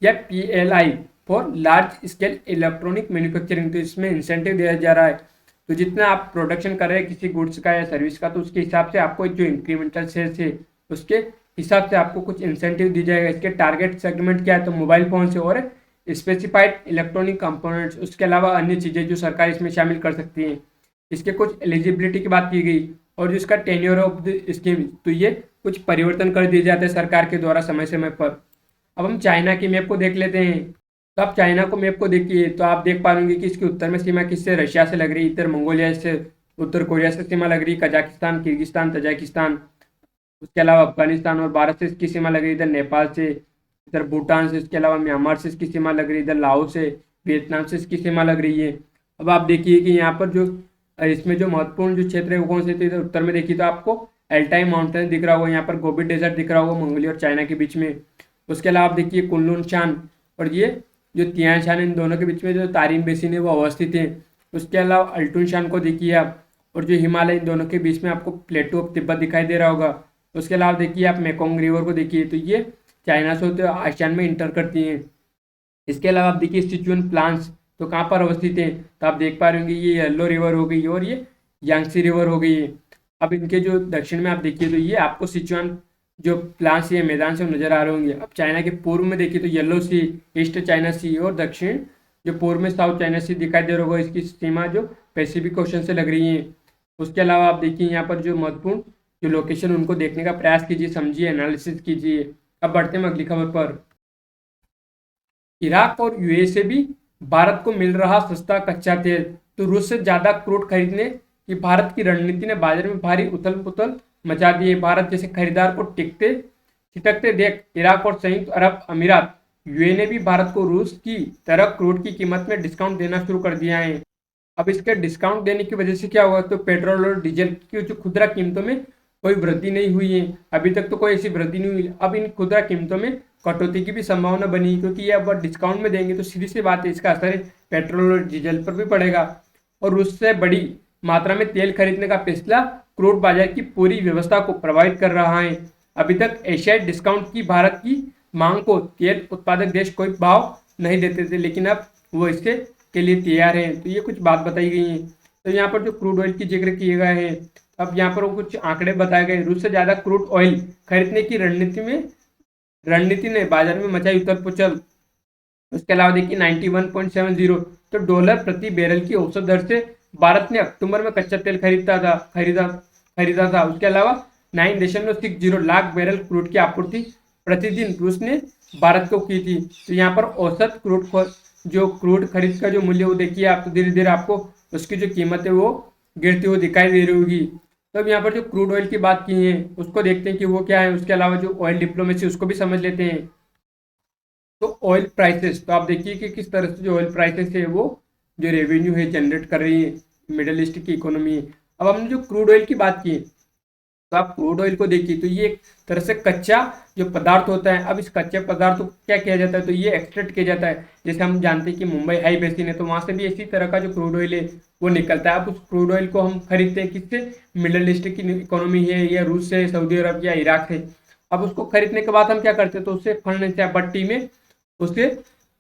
या PLI for large scale electronic manufacturing, तो इसमें इंसेंटिव दिया जा रहा है। तो जितना आप प्रोडक्शन कर रहे हैं किसी गुड्स का या सर्विस का, तो उसके हिसाब से आपको जो इंक्रीमेंटल सेल्स है उसके हिसाब से आपको कुछ इंसेंटिव दी जाएगा। इसके टारगेट सेगमेंट क्या है, तो मोबाइल फोन से और स्पेसिफाइड इलेक्ट्रॉनिक कंपोनेंट्स, उसके अलावा अन्य चीज़ें जो सरकार इसमें शामिल कर सकती है। इसके कुछ एलिजिबिलिटी की बात की गई, और जो इसका टेन्योर ऑफ द स्कीम, तो ये कुछ परिवर्तन कर दिए जाते हैं सरकार के द्वारा समय समय पर। अब हम चाइना की मैप को देख लेते हैं। तो आप चाइना को मैप को देखिए तो आप देख पाएंगे कि इसके उत्तर में सीमा किससे, रशिया से लग रही, इधर मंगोलिया से, उत्तर कोरिया से सीमा लग रही, कजाकिस्तान, किर्गिस्तान, तजाकिस्तान, उसके अलावा अफगानिस्तान, और भारत से इसकी सीमा लग रही इधर नेपाल से, इधर भूटान से, इसके अलावा म्यांमार से इसकी सीमा लग रही, इधर लाओस से, वियतनाम से इसकी सीमा लग रही है। अब आप देखिए कि यहाँ पर जो इसमें जो महत्वपूर्ण जो क्षेत्र है वो कौन से थे, इधर उत्तर में देखिए तो आपको एल्टाई माउंटेन दिख रहा होगा, यहाँ पर गोबी डेजर्ट दिख रहा होगा मंगोलिया और चाइना के बीच में। उसके अलावा आप देखिए कुनलुन शान और ये जो तियान शान, इन दोनों के बीच में जो तारिम बेसिन है वो अवस्थित है। उसके अलावा अल्टुन शान को देखिए आप, और जो हिमालय, इन दोनों के बीच में आपको प्लेटू ऑफ तिब्बत दिखाई दे रहा होगा। उसके अलावा देखिए आप मेकोंग रिवर को देखिए, तो ये चाइना से होते आसियान में इंटर करती हैं। इसके अलावा आप देखिए सिचुअन प्लांट्स तो कहाँ पर अवस्थित है, तो आप देख पा रहे होंगे ये येलो रिवर हो गई और ये यांगसी रिवर हो गई है। अब इनके जो दक्षिण में आप देखिए तो ये आपको सिचुअन जो प्लांट्स ये मैदान से नजर आ रहे होंगे। अब चाइना के पूर्व में देखिए तो येलो सी, ईस्ट चाइना सी, और दक्षिण जो पूर्व में साउथ चाइना सी दिखाई दे रहा होगा, इसकी सीमा जो पैसिफिक ओशन से लग रही है। उसके अलावा आप देखिए यहाँ पर जो महत्वपूर्ण जो लोकेशन उनको देखने का प्रयास कीजिए, समझिए, एनालिसिस कीजिए। अब बढ़ते हैं अगली खबर पर। इराक और यूएई से भी भारत को मिल रहा सस्ता कच्चा तेल, तो रूस से ज़्यादा क्रूड खरीदने कि भारत की रणनीति ने बाजार में भारी उथल पुथल मचा दी है। भारत जैसे खरीदार को टिकते छिटकते देख इराक और संयुक्त अरब अमीरात यूएई ने भी भारत को रूस की तरह क्रूड की कीमत में डिस्काउंट देना शुरू कर दिया है। अब इसके डिस्काउंट देने की वजह से क्या हुआ, तो पेट्रोल और डीजल की जो खुदरा कीमतों में कोई वृद्धि नहीं हुई है। अभी तक तो कोई ऐसी वृद्धि नहीं हुई। अब इन खुदरा कीमतों में कटौती की भी संभावना बनी, क्योंकि ये अब डिस्काउंट में देंगे तो सीधी सी बात है, इसका असर पेट्रोल और डीजल पर भी पड़ेगा। और रूस से बड़ी मात्रा में तेल खरीदने का फैसला क्रूड बाजार की पूरी व्यवस्था को प्रभावित कर रहा है। अभी तक एशियाई डिस्काउंट की भारत की मांग को तेल उत्पादक देश कोई भाव नहीं देते थे, लेकिन अब वो इसके के लिए तैयार हैं। तो ये कुछ बात बताई गई है। तो यहाँ पर जो क्रूड ऑयल की जिक्र किए गए हैं, अब यहाँ पर वो कुछ आंकड़े बताए गए। रूस से ज्यादा क्रूड ऑयल खरीदने की रणनीति ने बाजार में मचाई उथल पुथल। उसके अलावा देखिए 91.70 तो डॉलर प्रति बैरल की औसत दर से भारत ने अक्टूबर में कच्चा तेल खरीदा था। उसके अलावा 9.60 लाख बैरल क्रूड की आपूर्ति प्रतिदिन रूस ने भारत को की थी। तो यहाँ पर औसत क्रूड खरीद का जो मूल्य वो देखिए आप, तो धीरे धीरे आपको उसकी जो कीमत है वो गिरती हुई दिखाई दे रही होगी। तो अब यहाँ पर जो क्रूड ऑयल की बात की है उसको देखते हैं कि वो क्या है। उसके अलावा जो ऑयल डिप्लोमेसी उसको भी समझ लेते हैं। तो ऑयल प्राइसेस, तो आप देखिए कि किस तरह से जो ऑयल प्राइसेस है वो जो रेवेन्यू है जनरेट कर रही है मिडल ईस्ट की इकोनॉमी है। अब हमने जो क्रूड ऑयल की बात की, तो आप क्रूड ऑयल को देखिए तो ये एक तरह से कच्चा जो पदार्थ होता है। अब इस कच्चे पदार्थ को क्या किया जाता है, तो ये एक्सट्रैक्ट किया जाता है। जैसे हम जानते हैं कि मुंबई हाई बेसिन है, तो वहां से भी इसी तरह का जो क्रूड ऑयल है वो निकलता है। अब उस क्रूड ऑयल को हम खरीदते हैं किससे, मिडल ईस्ट की इकोनॉमी है या रूस से, सऊदी अरब या इराक से। अब उसको खरीदने के बाद हम क्या करते हैं, तो उससे फर्नेस या भट्टी में उससे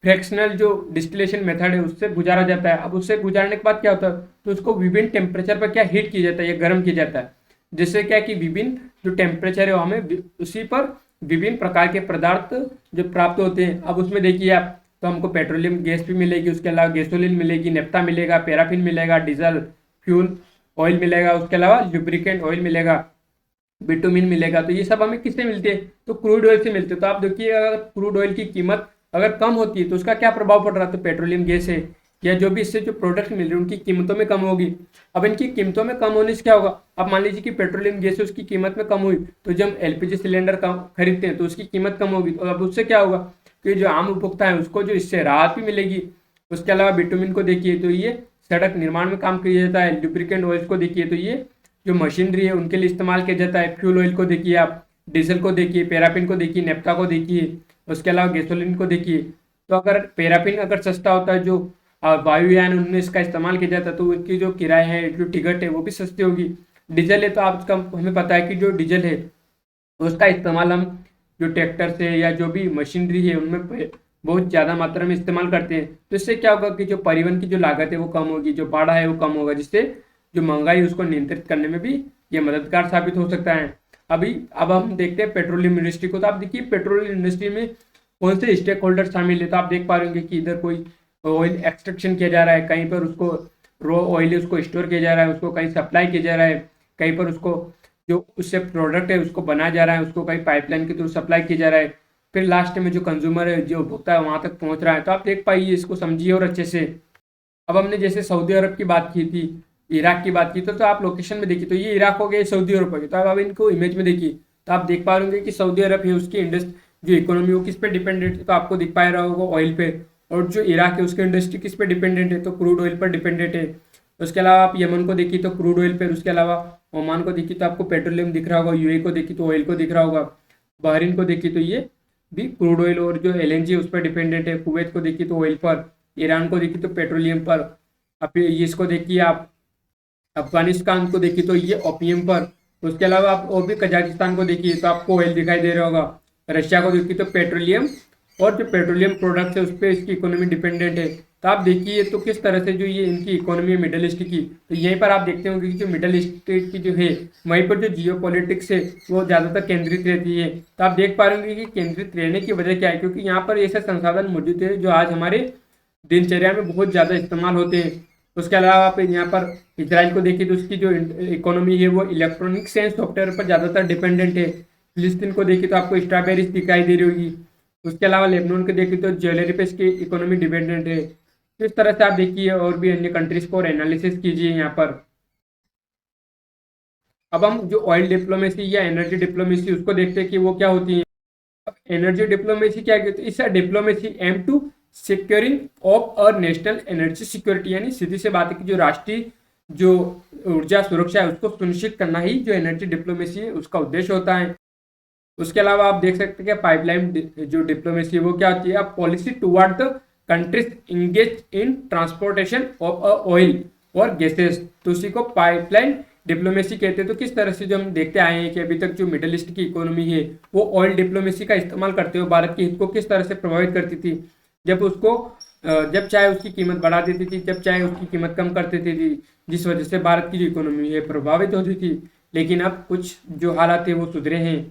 फ्रैक्शनल जो डिस्टिलेशन मेथड है उससे गुजारा जाता है। अब उससे गुजारने के बाद क्या होता है, तो उसको विभिन्न टेम्परेचर पर क्या हीट किया जाता है या गर्म किया जाता है। जिससे क्या कि विभिन्न जो टेम्परेचर है हमें उसी पर विभिन्न प्रकार के पदार्थ जो प्राप्त होते हैं। अब उसमें देखिए आप, तो हमको पेट्रोलियम गैस भी मिलेगी, उसके अलावा गैसोलीन मिलेगी, नेफ्ता मिलेगा, पैराफिन मिलेगा, डीजल फ्यूल ऑयल मिलेगा, उसके अलावा लुब्रिकेंट ऑयल मिलेगा, बिटुमिन मिलेगा। तो ये सब हमें किससे मिलते हैं, तो क्रूड ऑयल से मिलते हैं। तो आप देखिए अगर क्रूड ऑयल की कीमत अगर कम होती है तो उसका क्या प्रभाव पड़ रहा है, तो पेट्रोलियम गैस है या जो भी इससे जो प्रोडक्ट मिल रहे हैं उनकी कीमतों में कम होगी। अब इनकी कीमतों में कम होने से क्या होगा, अब मान लीजिए कि पेट्रोलियम गैस है उसकी कीमत में कम हुई, तो जब हम एलपीजी सिलेंडर खरीदते हैं तो उसकी कीमत कम होगी। तो अब उससे क्या होगा कि जो आम उपभोक्ता है उसको जो इससे राहत भी मिलेगी। उसके अलावा बिटुमिन को देखिए तो ये सड़क निर्माण में काम किया जाता है। लुब्रिकेंट ऑयल को देखिए तो ये जो मशीनरी है उनके लिए इस्तेमाल किया जाता है। फ्यूल ऑयल को देखिए आप, डीजल को देखिए, पैराफिन को देखिए, नेफ्ता को देखिए, उसके अलावा गैसोलीन को देखिए। तो अगर पैराफिन अगर सस्ता होता है, जो वायुयान उनमें इसका इस्तेमाल किया जाता है, तो उनकी जो किराए है, जो टिकट है वो भी सस्ती होगी। डीजल है तो आप उसका हमें पता है कि जो डीजल है उसका इस्तेमाल हम जो ट्रैक्टर से या जो भी मशीनरी है उनमें बहुत ज़्यादा मात्रा में इस्तेमाल करते हैं। तो इससे क्या होगा कि जो परिवहन की जो लागत है वो कम होगी, जो भाड़ा है वो कम होगा, जिससे जो महंगाई उसको नियंत्रित करने में भी ये मददगार साबित हो सकता है। अब हम देखते हैं पेट्रोलियम इंडस्ट्री को। तो आप देखिए पेट्रोलियम इंडस्ट्री में कौन से स्टेक होल्डर शामिल है। तो आप देख पा रहे होंगे कि इधर कोई ऑयल एक्सट्रैक्शन किया जा रहा है, कहीं पर उसको रॉ ऑयल है उसको स्टोर किया जा रहा है, उसको कहीं सप्लाई किया जा रहा है, कहीं पर उसको जो उससे प्रोडक्ट है उसको बनाया जा रहा है, उसको कहीं पाइपलाइन के थ्रू सप्लाई किया जा रहा है, फिर लास्ट में जो कंज्यूमर है जो उपभोक्ता है वहां तक पहुंच रहा है। तो आप देख पाइए, इसको समझिए और अच्छे से। अब हमने जैसे सऊदी अरब की बात की थी, इराक की बात की, तो आप लोकेशन में देखिए तो ये इराक हो गया, सऊदी अरब हो गया। तो अब इनको इमेज में देखिए तो आप देख पा रहे होंगे कि सऊदी अरब है उसकी इंडस्ट्री जो इकोनॉमी वो किस पे डिपेंडेंट है, तो आपको दिख पा रहा होगा ऑयल पे। और जो इराक है उसकी इंडस्ट्री किस पे डिपेंडेंट है, तो क्रूड ऑयल पर डिपेंडेंट है। उसके अलावा आप यमन को देखिए तो क्रूड ऑयल पर, उसके अलावा ओमान को देखिए तो आपको पेट्रोलियम दिख रहा होगा, यूएई को देखिए तो ऑयल को दिख रहा होगा, बहरीन को देखिए तो ये भी क्रूड ऑयल और जो एलएनजी उस पर डिपेंडेंट है, कुवैत को देखिए तो ऑयल पर, ईरान को देखिए तो पेट्रोलियम पर, अब ये इसको देखिए आप अफगानिस्तान को देखिए तो ये ओपियम पर, उसके अलावा आप और भी कजाकिस्तान को देखिए तो आपको ऑयल दिखाई दे रहा होगा, रशिया को देखिए तो पेट्रोलियम और जो पेट्रोलियम प्रोडक्ट्स है उस पर इसकी इकोनॉमी डिपेंडेंट है। तो आप देखिए तो किस तरह से जो ये इनकी इकोनॉमी है मिडल ईस्ट की, तो यहीं पर आप देखते होंगे कि जो मिडल ईस्ट की जो है वहीं पर जो जियो पॉलिटिक्स है वो ज़्यादातर केंद्रित रहती है। तो आप देख पा रहे होंगे कि केंद्रित रहने की वजह क्या है, क्योंकि यहाँ पर ऐसे संसाधन मौजूद है जो आज हमारे दिनचर्या में बहुत ज़्यादा इस्तेमाल होते हैं। उसके अलावा आप यहाँ पर इसराइल को देखिए तो उसकी जो इकोनॉमी है वो इलेक्ट्रॉनिक्स एंड सॉफ्टवेयर पर ज़्यादातर डिपेंडेंट है। फिलिस्तीन को देखिए तो आपको स्ट्रॉबेरीज दिखाई दे रही होगी। उसके अलावा लेबनान को देखिए तो ज्वेलरी पे इसकी इकोनॉमी डिपेंडेंट है। तो इस तरह से आप देखिए और भी अन्य कंट्रीज को और एनालिसिस कीजिए यहाँ पर। अब हम जो ऑयल डिप्लोमेसी या एनर्जी डिप्लोमेसी उसको देखते हैं कि वो क्या होती है। अब एनर्जी डिप्लोमेसी क्या कहते हैं, इस diplomacy aim to securing of a national energy security, यानी सीधी से बात है कि जो राष्ट्रीय जो ऊर्जा सुरक्षा है उसको सुनिश्चित करना ही जो एनर्जी डिप्लोमेसी है उसका उद्देश्य होता है। उसके अलावा आप देख सकते हैं कि पाइपलाइन जो डिप्लोमेसी है वो क्या होती है, अब policy toward the countries engage in transportation of oil और गैसेस, तो उसी को पाइपलाइन डिप्लोमेसी कहते हैं। तो किस तरह से जो हम देखते आए हैं कि अभी तक जो मिडिल ईस्ट की इकोनॉमी है वो ऑयल डिप्लोमेसी का इस्तेमाल करते हुए भारत के हित को किस तरह से प्रभावित करती थी, जब चाहे उसकी कीमत बढ़ा देती थी, जब चाहे उसकी कीमत कम कर देती थी, जिस वजह से भारत की जो इकोनॉमी है प्रभावित होती थी। लेकिन अब कुछ जो हालात है वो सुधरे हैं।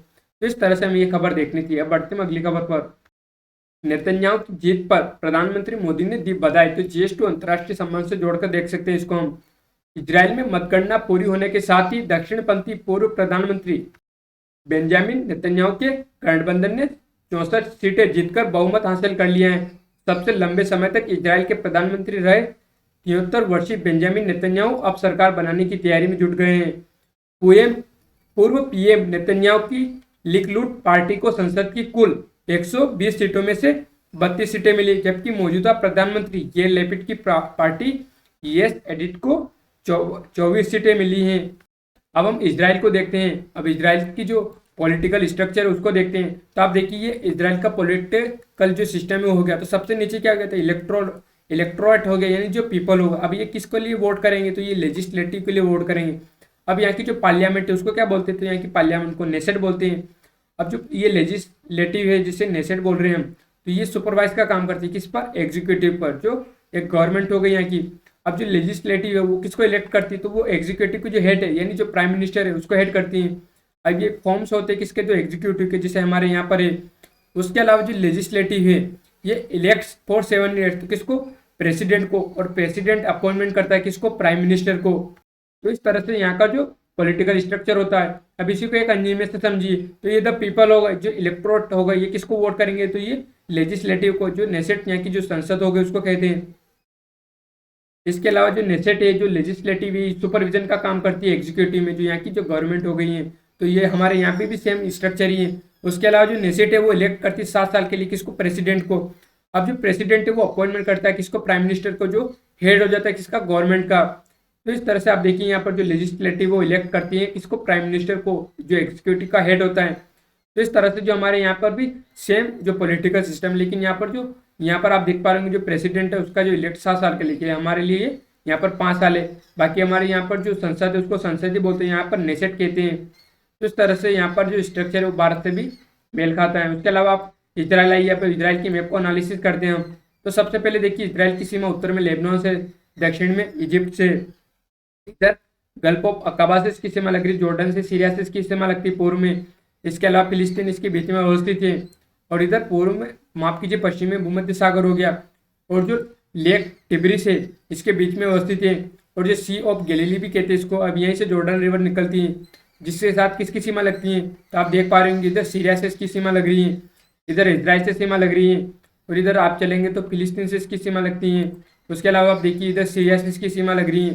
तो इस तरह से हमें ये खबर देखनी थी। अब बढ़ते हैं अगली खबर पर। नेतन्याहू की जीत पर प्रधानमंत्री मोदी ने दी बधाई, तो GS2 अंतर्राष्ट्रीय संबंध से जोड़कर देख सकते हैं इसको हम। इजराइल में मतगणना पूरी होने के साथ ही दक्षिणपंथी पूर्व प्रधानमंत्री बेंजामिन नेतन्याहू के गठबंधन ने 64 सीटें जीतकर बहुमत हासिल कर लिया है। सबसे लंबे समय तक इजराइल के प्रधानमंत्री रहे 73 वर्षीय बेंजामिन नेतन्याहू अब सरकार बनाने की तैयारी में जुट गए हैं। पूर्व पीएम नेतन्याहू की लिकुड पार्टी को संसद की कुल 120 सीटों में से 32 सीटें मिली, जबकि मौजूदा प्रधानमंत्री यार लैपिड की पार्टी येस एडिट को 24 सीटें मिली हैं। अब हम इजराइल को देखते हैं। अब इजराइल की जो पॉलिटिकल स्ट्रक्चर है उसको देखते हैं। तो आप देखिए इजराइल का पॉलिटिकल जो सिस्टम है हो गया, तो सबसे नीचे क्या कहते हैं, इलेक्टोरेट हो गया, यानी जो पीपल होगा। अब ये किसके लिए वोट करेंगे, तो ये लेजिस्लेटिव के लिए वोट करेंगे। अब यहाँ की जो पार्लियामेंट है उसको क्या बोलते थे, यहाँ की पार्लियामेंट को नेसेट बोलते हैं। अब जो ये लेजिस्लेटिव है जिसे नेसेट बोल रहे हैं हम, तो ये सुपरवाइज का काम करती है किस पर, एग्जीक्यूटिव पर, जो एक गवर्नमेंट हो गई यहाँ की। अब जो लेजिस्लेटिव है वो किसको इलेक्ट करती है, तो वो एग्जीक्यूटिव की जो हेड है यानी जो प्राइम मिनिस्टर है उसको हेड करती है। अब ये फॉर्म्स होते हैं किसके, जो एग्जीक्यूटिव के, जैसे हमारे यहाँ पर है। उसके अलावा जो लेजिस्लेटिव है ये इलेक्ट फॉर 7 ईयर्स, तो किसको, प्रेसिडेंट को, और प्रेसिडेंट अपॉइंटमेंट करता है किसको, प्राइम मिनिस्टर को। तो इस तरह से यहाँ का जो पॉलिटिकल स्ट्रक्चर होता है। अब इसी को एक अंजी में से समझिए, तो ये द पीपल होगा, जो इलेक्टोरेट होगा ये किसको वोट करेंगे, तो ये लेजिस्लेटिव को, जो नेसेट यहाँ की जो संसद होगी उसको कहते हैं। इसके अलावा जो नेसेट है जो लेजिस्लेटिव सुपरविजन का काम करती है एग्जीक्यूटिव में, जो यहाँ की जो गवर्नमेंट हो गई है, तो ये हमारे यहाँ पे भी सेम स्ट्रक्चर ही है। उसके अलावा जो नेसेट है वो इलेक्ट करती है 7 साल के लिए किसको, प्रेसिडेंट को। अब जो प्रेसिडेंट है वो अपॉइंटमेंट करता है किसको, प्राइम मिनिस्टर को, जो हेड हो जाता है किसका, गवर्नमेंट का। तो इस तरह से आप देखिए यहाँ पर जो लेजिस्लेटिव वो इलेक्ट करती है किसको, प्राइम मिनिस्टर को, जो एग्जीक्यूटिव का हेड होता है। तो इस तरह से जो हमारे यहाँ पर भी सेम जो पॉलिटिकल सिस्टम, लेकिन यहाँ पर आप देख पा रहे होंगे जो प्रेसिडेंट है उसका जो इलेक्ट 7 साल के लिए, हमारे लिए यहाँ पर 5 साल है। बाकी हमारे यहाँ पर जो संसद है उसको संसद ही बोलते हैं, यहाँ पर नेसेट कहते हैं। तो इस तरह से यहाँ पर जो स्ट्रक्चर है वो भारत से भी मेल खाता है। उसके अलावा आप इजराइल आइए, पर इजराइल की मैप को एनालिसिस करते हैं हम। तो सबसे पहले देखिए इजराइल की सीमा उत्तर में लेबनान से, दक्षिण में इजिप्ट से, इधर गल्फ ऑफ अकाबा से इसकी सीमा लग रही, जॉर्डन से, सीरिया से इसकी सीमा लगती पूर्व में। इसके अलावा फिलिस्तीन इसके बीच में अवस्थित है, और इधर पूर्व में, माफ कीजिए, पश्चिम में भूमध्य सागर हो गया, और जो लेक टिब्रिस है इसके बीच में अवस्थित है, और जो सी ऑफ गैलीली भी कहते हैं इसको। अब यहीं से जॉर्डन रिवर निकलती है, जिसके साथ किसकी सीमा लगती है, तो आप देख पा रहे होंगे इधर सीरिया से इसकी सीमा लग रही है, इधर इजराइल से सीमा लग रही है, और इधर आप चलेंगे तो फिलिस्तीन से इसकी सीमा लगती है। उसके अलावा आप देखिए इधर सीरिया से इसकी सीमा लग रही है।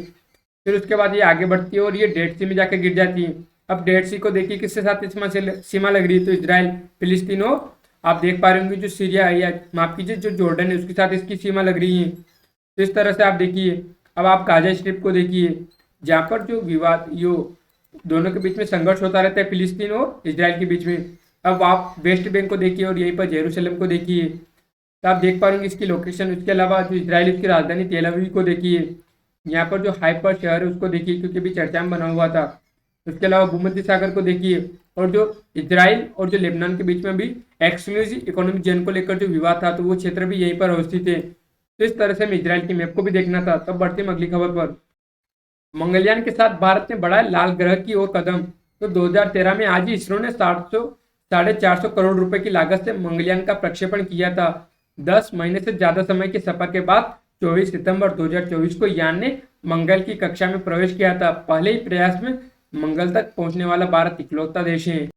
फिर उसके बाद ये आगे बढ़ती है और ये डेड सी में जाकर गिर जाती है। अब डेड सी को देखिए किसके साथ सीमा लग रही है, तो इजराइल, फिलिस्तीन, और आप देख पा रहे होंगे जो सीरिया है, या माफ कीजिए जो जॉर्डन है उसके साथ इसकी सीमा लग रही है। तो इस तरह से आप देखिए। अब आप गाजा स्ट्रिप को देखिए, जहाँ पर जो विवाद, यो दोनों के बीच में संघर्ष होता रहता है, फिलिस्तीन और इजराइल के बीच में। अब आप वेस्ट बैंक को देखिए और यहीं पर जेरूसलम को देखिए, तो आप देख पा रहे इसकी लोकेशन। उसके अलावा जो इजराइल की राजधानी तेल अवीव को देखिए, यहाँ पर जो हाइपर शहर है उसको देखिए, क्योंकि अभी चर्चा में बना हुआ था। उसके अलावा भूमध्य सागर को देखिए, और जो इजराइल और जो लेबनान के बीच में भी एक्सक्लूसिव इकोनॉमिक जोन को लेकर जो विवाद था, तो वो क्षेत्र भी यहीं पर अवस्थित है। तो इस तरह से हमें इजराइल की मैप को भी देखना था। तब बढ़ते हैं अगली खबर पर। मंगलयान के साथ भारत ने बढ़ाया लाल ग्रह की ओर कदम। तो 2013 में आज ही इसरो ने 450 करोड़ रुपए की लागत से मंगलयान का प्रक्षेपण किया था। 10 महीने से ज्यादा समय के सफर के बाद 24 सितंबर 2024 को यान ने मंगल की कक्षा में प्रवेश किया था। पहले ही प्रयास में मंगल तक पहुंचने वाला भारत इकलौता देश है।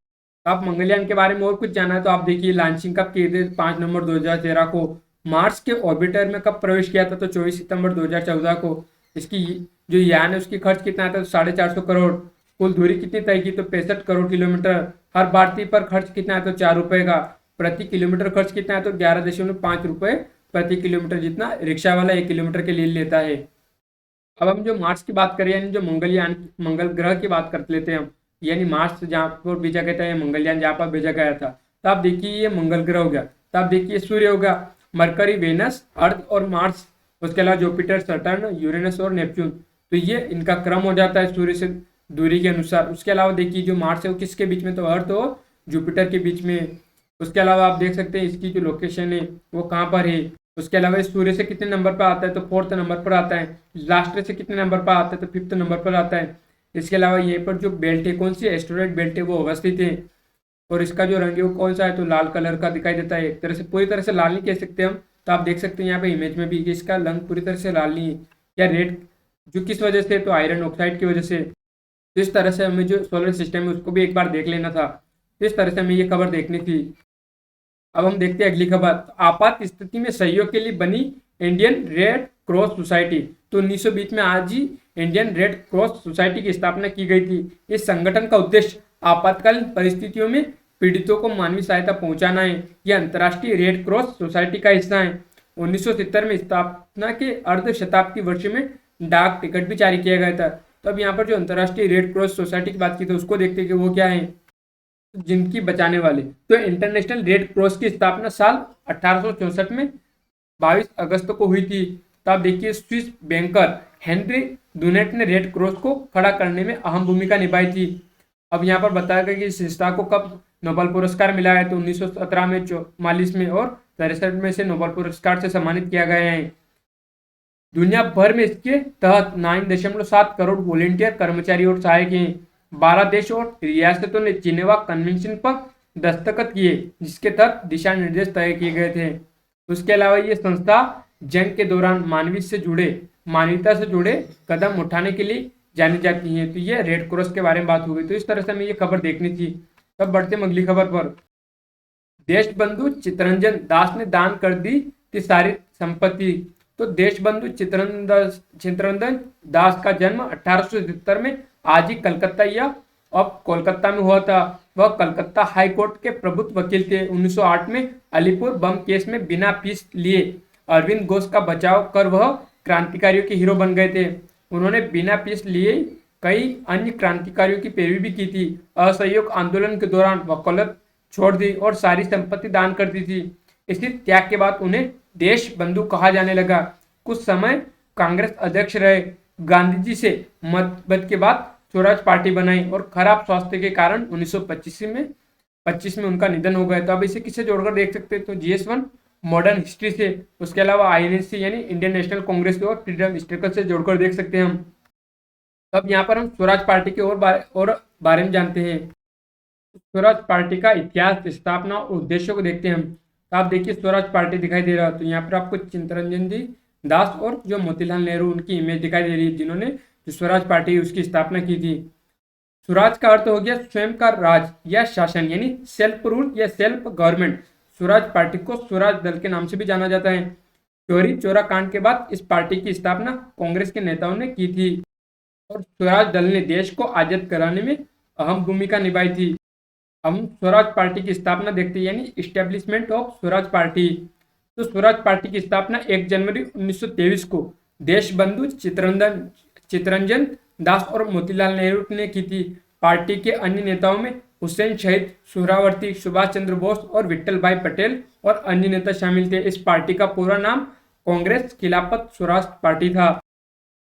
आप मंगलयान के बारे में और कुछ जाना है तो आप देखिए, लॉन्चिंग कब किए थे, 5 नवंबर 2013 को। मार्स के ऑर्बिटर में कब प्रवेश किया था, तो 24 सितंबर 2014 को। इसकी जो यान है उसकी खर्च कितना था, तो 450 करोड़। कुल दूरी कितनी तय की, तो 65 करोड़ किलोमीटर। हर भारतीय पर खर्च कितना है, तो 4 रुपए का। प्रति किलोमीटर खर्च कितना है, तो 11.5 रुपए प्रति किलोमीटर जितना रिक्शा वाला 1 किलोमीटर के लिए लेता है। अब हम जो मार्स की बात करें, यानी जो मंगलयान, मंगल ग्रह की बात कर लेते हैं हम, यानी मार्स जहाँ पर भेजा गया था, या मंगलयान जहाँ पर भेजा गया था, तो आप देखिए ये मंगल ग्रह हो गया। तो आप देखिए सूर्य होगा, मरकरी, वेनस, अर्थ और मार्स, उसके अलावा जुपिटर, सटर्न, यूरेनस और नेपच्यून। तो ये इनका क्रम हो जाता है सूर्य से दूरी के अनुसार। उसके अलावा देखिए जो मार्स है वो किसके बीच में, तो अर्थ और जुपिटर के बीच में। उसके अलावा आप देख सकते हैं इसकी जो लोकेशन है वो कहाँ पर है। उसके अलावा इस सूर्य से कितने नंबर पर आता है, तो 4th नंबर पर आता है। लास्ट से कितने नंबर पर आता है, तो 5th नंबर पर आता है। इसके अलावा यहीं पर जो बेल्ट है, कौन सी एस्टेरॉइड बेल्ट है, वो अवस्थित है। और इसका जो रंग है वो कौन सा है, तो लाल कलर का दिखाई देता है। एक तरह से पूरी तरह से लाल नहीं कह सकते हम, तो आप देख सकते हैं यहाँ पे इमेज में भी कि इसका रंग पूरी तरह से लाल नहीं है या रेड, जो किस वजह से, तो आयरन ऑक्साइड की वजह से। तो इस तरह से हमें जो सोलर सिस्टम है उसको भी एक बार देख लेना था। तो इस तरह से हमें ये खबर देखनी थी। अब हम देखते हैं अगली खबर। तो आपात स्थिति में सहयोग के लिए बनी इंडियन रेड क्रॉस सोसाइटी। तो 1920 में आज ही इंडियन रेड क्रॉस सोसाइटी की स्थापना की गई थी। इस संगठन का उद्देश्य आपातकालीन परिस्थितियों में पीड़ितों को मानवीय सहायता पहुंचाना है। यह अंतर्राष्ट्रीय रेड क्रॉस सोसाइटी का हिस्सा है। 1970 में स्थापना के अर्ध शताब्दी वर्ष में डाक टिकट भी जारी किया गया था। तो अब यहाँ पर जो अंतर्राष्ट्रीय रेड क्रॉस सोसाइटी की बात की, तो उसको देखते हैं कि वो क्या है, जिनकी बचाने वाले। तो इंटरनेशनल रेड क्रॉस की स्थापना साल 1864 में 22 अगस्त को हुई थी। तो आप देखिए स्विस बैंकर हेनरी डुनेट ने रेड क्रॉस को खड़ा करने में अहम भूमिका निभाई थी। अब यहाँ पर बताया गया कि इस संस्था को कब नोबेल पुरस्कार मिला है, तो 1917 में, 44 में और 63 में से नोबेल पुरस्कार से सम्मानित किया गया है। दुनिया भर में इसके तहत 9.7 करोड़ वॉलेंटियर कर्मचारी और सहायक हैं। 12 देश और रियासतों ने जिनेवा कन्वेंशन पर दस्तखत किए, जिसके तहत दिशा निर्देश तय किए गए थे। उसके अलावा ये संस्था जंग के दौरान मानवीयता से जुड़े कदम उठाने के लिए जानी जाती है। तो ये रेड क्रॉस के बारे में बात हो गई। तो इस तरह से हमें ये खबर देखनी थी। तब बढ़ते हम अगली खबर पर। देश बंधु चित्तरंजन दास ने दान कर दी थी सारी संपत्ति। तो देश बंधु चित्तरंजन दास का जन्म 1877 में आज ही कलकत्ता या अब कोलकाता में हुआ था। वह कलकत्ता हाई कोर्ट के प्रबुद्ध वकील थे। 1908 में अलीपुर बम केस में बिना फीस लिए अरविंद घोष का बचाव कर वह क्रांतिकारियों के हीरो बन गए थे। उन्होंने बिना फीस लिए कई अन्य क्रांतिकारियों की पैरवी भी की थी। असहयोग आंदोलन के दौरान वकालत छोड़ दी और सारी संपत्ति दान कर दी थी। इसी त्याग के बाद उन्हें देश बंधु कहा जाने लगा। कुछ समय कांग्रेस अध्यक्ष रहे। गांधी जी से मतभेद के बाद स्वराज पार्टी बनाई और खराब स्वास्थ्य के कारण 1925 में उनका निधन हो गया। तो अब इसे किससे जोड़कर देख सकते हैं, तो GS1 मॉडर्न हिस्ट्री से, उसके अलावा INC यानी इंडियन नेशनल कांग्रेस और फ्रीडम स्ट्रगल से जोड़कर देख सकते हैं हम। अब यहाँ पर हम स्वराज पार्टी के और बारे में जानते हैं। स्वराज पार्टी का इतिहास, स्थापना और उद्देश्यों को देखते हैं हम। तो आप देखिए स्वराज पार्टी दिखाई दे रहा है। तो यहाँ पर आपको चित्तरंजन जी दास और जो मोतीलाल नेहरू उनकी इमेज दिखाई दे रही है, जिन्होंने जो स्वराज पार्टी है उसकी स्थापना की थी। स्वराज का अर्थ हो गया स्वयं का राज या शासन, यानी सेल्फ रूल या सेल्फ गवर्नमेंट। स्वराज पार्टी को स्वराज दल के नाम से भी जाना जाता है। चोरी चोरा कांड के बाद इस पार्टी की स्थापना कांग्रेस के नेताओं ने की थी और स्वराज दल ने देश को आजाद कराने में अहम भूमिका निभाई थी। हम स्वराज पार्टी की स्थापना देखते हैं, यानी इस्टेब्लिशमेंट ऑफ स्वराज पार्टी। तो स्वराज पार्टी की स्थापना 1 जनवरी 1923 को देश बंधु चित्तरंजन दास और मोतीलाल नेहरू ने की थी। पार्टी के अन्य नेताओं में हुसैन शहीद सुहरावर्ती, सुभाष चंद्र बोस और विट्ठल भाई पटेल और अन्य नेता शामिल थे। इस पार्टी का पूरा नाम कांग्रेस खिलाफत स्वराज पार्टी था।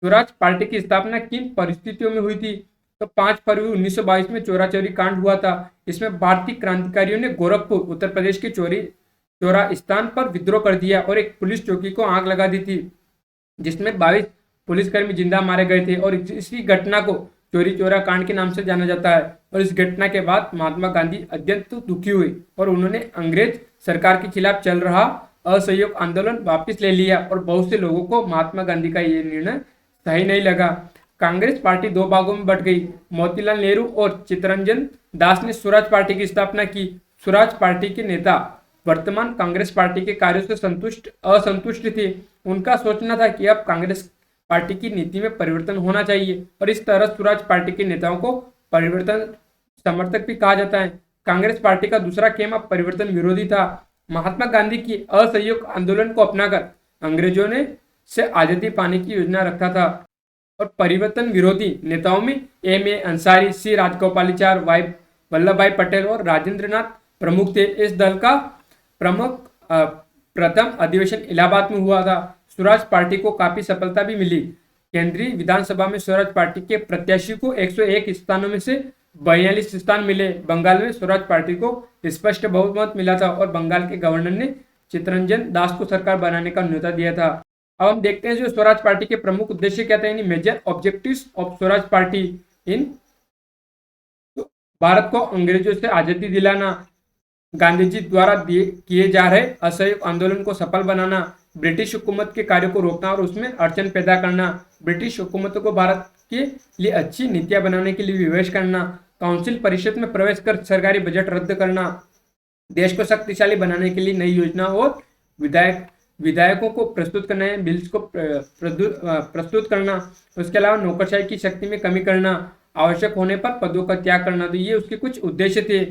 स्वराज पार्टी की स्थापना किन परिस्थितियों में हुई थी, तो 5 फरवरी 1922 में चोरा चोरी कांड हुआ था। इसमें भारतीय क्रांतिकारियों ने गोरखपुर उत्तर प्रदेश के चोरा स्थान पर विद्रोह कर दिया और एक पुलिस चौकी को आग लगा दी थी, जिसमें 22 पुलिसकर्मी जिंदा मारे गए थे। और इसी घटना को चोरी चोरा कांड के नाम से जाना जाता है। और इस घटना के बाद महात्मा गांधी अत्यंत दुखी हुए और उन्होंने अंग्रेज सरकार के खिलाफ चल रहा असहयोग आंदोलन वापस ले लिया। और बहुत से लोगों को महात्मा गांधी का ये निर्णय सही नहीं लगा। कांग्रेस पार्टी 2 भागों में बट गई। मोतीलाल नेहरू और चित्तरंजन दास ने स्वराज पार्टी की स्थापना की। स्वराज पार्टी के नेता वर्तमान कांग्रेस पार्टी के कार्यों से असंतुष्ट थे। उनका सोचना था कि अब कांग्रेस पार्टी की नीति में परिवर्तन होना चाहिए और इस तरह स्वराज पार्टी के नेताओं को परिवर्तन समर्थक भी कहा जाता है। कांग्रेस पार्टी का दूसरा खेमा परिवर्तन विरोधी था। महात्मा गांधी की असहयोग आंदोलन को अपनाकर अंग्रेजों ने से आजादी पाने की योजना रखा था और परिवर्तन विरोधी नेताओं में M.A. Ansari, C. Rajagopalachari, Y Vallabh Bhai Patel और राजेंद्र नाथ प्रमुख थे। इस दल का प्रथम अधिवेशन इलाहाबाद में हुआ था। स्वराज पार्टी को काफी सफलता भी मिली। केंद्रीय विधानसभा में स्वराज पार्टी के प्रत्याशी को 101 स्थानों में से 42 स्थान मिले। बंगाल में स्वराज पार्टी को स्पष्ट बहुमत मिला था और बंगाल के गवर्नर ने चित्तरंजन दास को सरकार बनाने का न्योता दिया था। अब हम देखते हैं जो स्वराज पार्टी के प्रमुख उद्देश्य क्या थे, major objectives of Swaraj Party in Bharat को अंग्रेजों से आजादी दिलाना, गांधी जी द्वारा किए जा रहे असहयोग आंदोलन को सफल बनाना, ब्रिटिश हुकूमत के कार्यों को रोकना और उसमें अड़चन पैदा करना, ब्रिटिश हुकूमत को भारत के लिए अच्छी नीतियां बनाने के लिए विवेश करना, काउंसिल परिषद में प्रवेश कर सरकारी बजट रद्द करना, देश को शक्तिशाली बनाने के लिए नई योजना और विधायकों को प्रस्तुत करना है, बिल्स को प्रस्तुत करना, उसके अलावा नौकरशाही की शक्ति में कमी करना, आवश्यक होने पर पदों का त्याग करना। तो ये उसके कुछ उद्देश्य थे।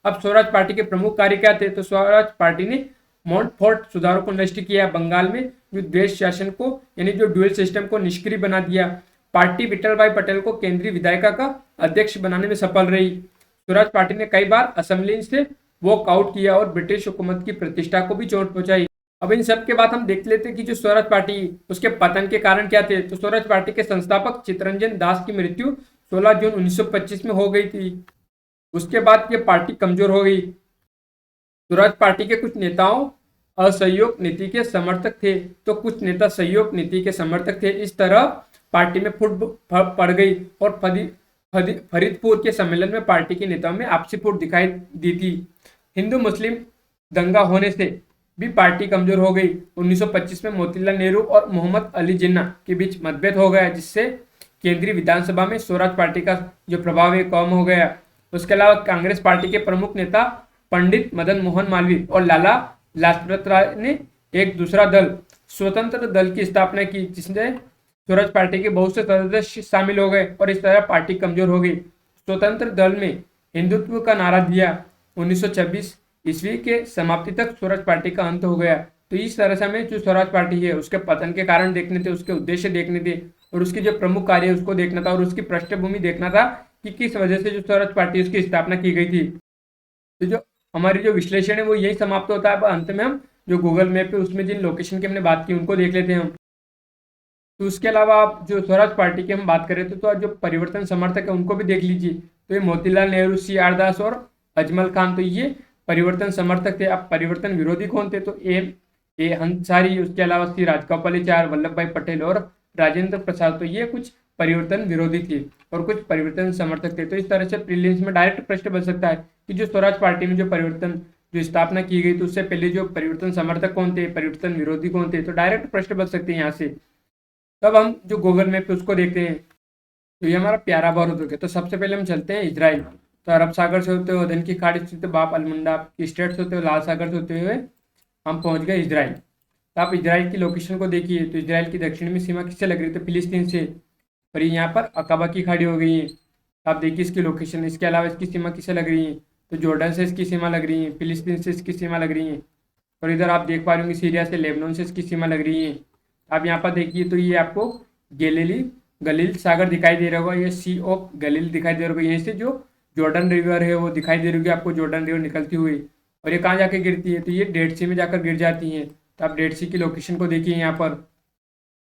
अब स्वराज पार्टी के प्रमुख कार्य क्या थे, तो स्वराज पार्टी ने मॉन्टफोर्ट सुधारों को नष्ट किया, बंगाल में जो द्वेष शासन को यानी जो ड्यूअल सिस्टम को निष्क्रिय बना दिया। पार्टी विठल भाई पटेल को केंद्रीय विधायिका का अध्यक्ष बनाने में सफल रही। स्वराज पार्टी ने कई बार असेंबली से वॉकआउट किया और ब्रिटिश हुकूमत की प्रतिष्ठा को भी चोट पहुंचाई। अब इन सब के बाद हम देख लेते हैं कि जो स्वराज पार्टी उसके पतन के कारण क्या थे। तो स्वराज पार्टी के संस्थापक चित्तरंजन दास की मृत्यु 16 जून 1925 में हो गई थी। उसके बाद ये पार्टी कमजोर हो गई। स्वराज पार्टी के कुछ नेताओं असहयोग नीति के समर्थक थे तो कुछ नेता सहयोग नीति के समर्थक थे। इस तरह पार्टी में फूट पड़ गई और फरीदपुर के सम्मेलन में पार्टी के नेताओं में आपसी फूट दिखाई दी थी। हिंदू मुस्लिम दंगा होने से भी पार्टी कमजोर हो गई। 1925 में मोतीलाल नेहरू और मोहम्मद अली जिन्ना के बीच मतभेद हो गया, जिससे केंद्रीय विधानसभा में स्वराज पार्टी का जो प्रभाव है कम हो गया। उसके अलावा कांग्रेस पार्टी के प्रमुख नेता पंडित मदन मोहन मालवीय और लाला लाजपत राय ने एक दूसरा दल स्वतंत्र दल की स्थापना की, जिसमें स्वराज पार्टी के बहुत से सदस्य शामिल हो गए और इस तरह पार्टी कमजोर हो गई। स्वतंत्र दल में हिंदुत्व का नारा दिया। 1926 ईस्वी के समाप्ति तक स्वराज पार्टी का अंत हो गया। तो इस तरह से हमें जो स्वराज पार्टी है उसके पतन के कारण देखने थे, उसके उद्देश्य देखने थे और उसके जो प्रमुख कार्य है उसको देखना था और उसकी पृष्ठभूमि देखना था कि किस वजह से जो स्वराज पार्टी उसकी स्थापना की गई थी। तो जो हमारी जो विश्लेषण है वो यही समाप्त होता है। अब अंत में हम जो गूगल मैप है उसमें जिन लोकेशन की हमने बात की उनको देख लेते हैं हम। तो उसके अलावा आप जो स्वराज पार्टी की हम बात करें तो जो परिवर्तन समर्थक है उनको भी देख लीजिए। तो ये मोतीलाल नेहरू, C.R. दास और अजमल खान, तो ये परिवर्तन समर्थक थे। अब परिवर्तन विरोधी कौन थे, तो A. अंसारी, उसके अलावा C. राजगोपालाचारी, वल्लभ भाई पटेल और राजेंद्र प्रसाद, तो ये कुछ परिवर्तन विरोधी थे और कुछ परिवर्तन समर्थक थे। तो इस तरह से प्रीलिम्स में डायरेक्ट प्रश्न बन सकता है कि जो स्वराज पार्टी में जो परिवर्तन जो स्थापना की गई तो उससे पहले जो परिवर्तन समर्थक कौन थे, परिवर्तन विरोधी कौन थे, तो डायरेक्ट प्रश्न बन सकते हैं यहाँ से। तब हम जो गूगल मैप पे उसको देखते हैं। तो ये हमारा प्यारा भारत हो गया। तो सबसे पहले हम चलते हैं इजराइल। तो अरब सागर से होते हुए अदन की खाड़ी से बाप अलमुंडा की स्टेट से होते हुए लाल सागर से होते हुए हम पहुंच गए इजराइल। तो आप इजराइल की लोकेशन को देखिए। तो इजराइल की दक्षिण में सीमा किससे लग रही है, तो फिलिस्तीन से। और यहाँ पर अकाबा की खाड़ी हो गई है। आप देखिए इसकी लोकेशन। इसके अलावा इसकी सीमा किससे लग रही है, तो जॉर्डन से इसकी सीमा लग रही है, फिलिस्तीन से इसकी सीमा लग रही है और इधर आप देख पा रहे होंगे सीरिया से, लेबनान से इसकी सीमा लग रही है। आप यहाँ पर देखिए तो ये आपको गलील सागर दिखाई दे रहा होगा, ये सी ऑफ गलील दिखाई दे रहा होगा। यहीं से जो जॉर्डन रिवर है वो दिखाई दे रही होगी आपको, जॉर्डन रिवर निकलती हुई। और ये कहाँ जाके गिरती है, तो ये डेड सी में जाकर गिर जाती है। तो आप डेड सी की लोकेशन को देखिए यहाँ पर,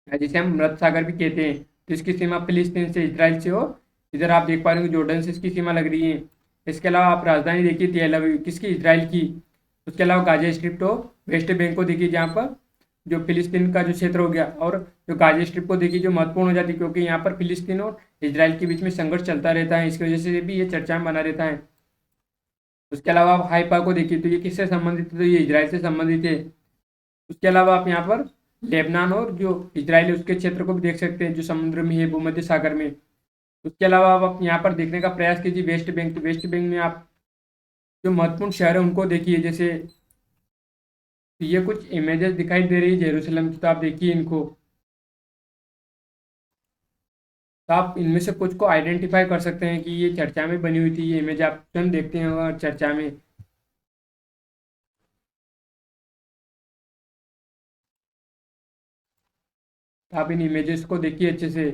जिसे हम मृत सागर भी कहते हैं। तो इसकी सीमा फिलिस्तीन से, इजराइल से हो। इधर आप देख पा रहे होंगे जॉर्डन से इसकी सीमा लग रही है। इसके अलावा आप राजधानी देखिए तेल अवीव, किसकी, इजराइल की। उसके अलावा गाजा स्ट्रिप हो वेस्ट बैंक को देखिए, जहाँ पर जो फिलिस्तीन का जो क्षेत्र हो गया। और जो गाजा स्ट्रिप को देखिए जो महत्वपूर्ण हो जाती है, क्योंकि यहाँ पर फिलिस्तीन और इजराइल के बीच में संघर्ष चलता रहता है, इसकी वजह से भी ये चर्चा में बना रहता है। उसके अलावा आप हाइफा को देखिए, तो ये किससे संबंधित है, तो ये इजराइल से संबंधित है। उसके अलावा आप यहाँ पर लेबनान और जो इजराइल है उसके क्षेत्र को भी देख सकते हैं, जो समुद्र में है, भूमध्य सागर में। उसके अलावा आप यहाँ पर देखने का प्रयास कीजिए वेस्ट बैंक। तो वेस्ट बैंक में आप जो महत्वपूर्ण शहर है उनको देखिए, जैसे तो ये कुछ इमेजेस दिखाई दे रही है जेरूसलम की, तो आप देखिए इनको। तो आप इनमें से कुछ को आइडेंटिफाई कर सकते हैं कि ये चर्चा में बनी हुई थी, ये इमेज आप स्वयं देखते हैं और चर्चा में। तो आप इन इमेजेस को देखिए अच्छे से।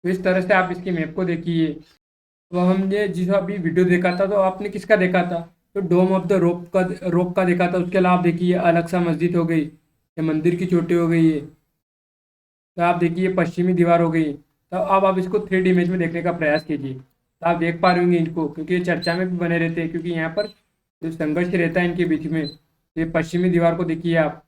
तो इस तरह से आप इसकी मैप को देखिए। तो हमने जिस अभी वीडियो देखा था, तो आपने किसका देखा था? तो डोम ऑफ द रोक का देखा था। उसके अलावा आप देखिए अलग सा मस्जिद हो गई, ये मंदिर की चोटी हो गई है। तो आप देखिए पश्चिमी दीवार हो गई। तो अब आप इसको 3D इमेज में देखने का प्रयास कीजिए, तो आप देख पा रहे होंगे इनको, क्योंकि ये चर्चा में भी बने रहते हैं, क्योंकि यहाँ पर जो संघर्ष रहता है इनके बीच में। ये पश्चिमी दीवार को देखिए आप।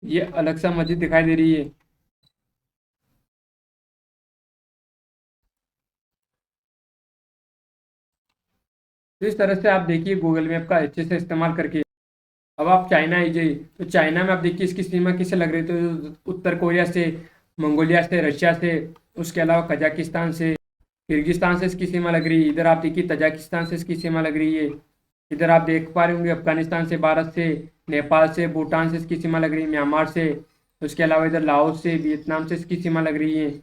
ये अलग सा मस्जिद दिखाई दे रही है। तो इस तरह से आप देखिए गूगल मैप का अच्छे से इस्तेमाल करके। अब आप चाइना आ जाइए, तो चाइना में आप देखिए इसकी सीमा किससे लग रही है, तो उत्तर कोरिया से, मंगोलिया से, रशिया से, उसके अलावा कजाकिस्तान से, किर्गिस्तान से इसकी सीमा लग रही है। इधर आप देखिए तजाकिस्तान से इसकी सीमा लग रही है। इधर आप देख पा रहे होंगे अफगानिस्तान से, भारत से, नेपाल से, भूटान से इसकी सीमा लग रही है, म्यांमार से। उसके अलावा इधर लाओस से, वियतनाम से इसकी सीमा लग रही है।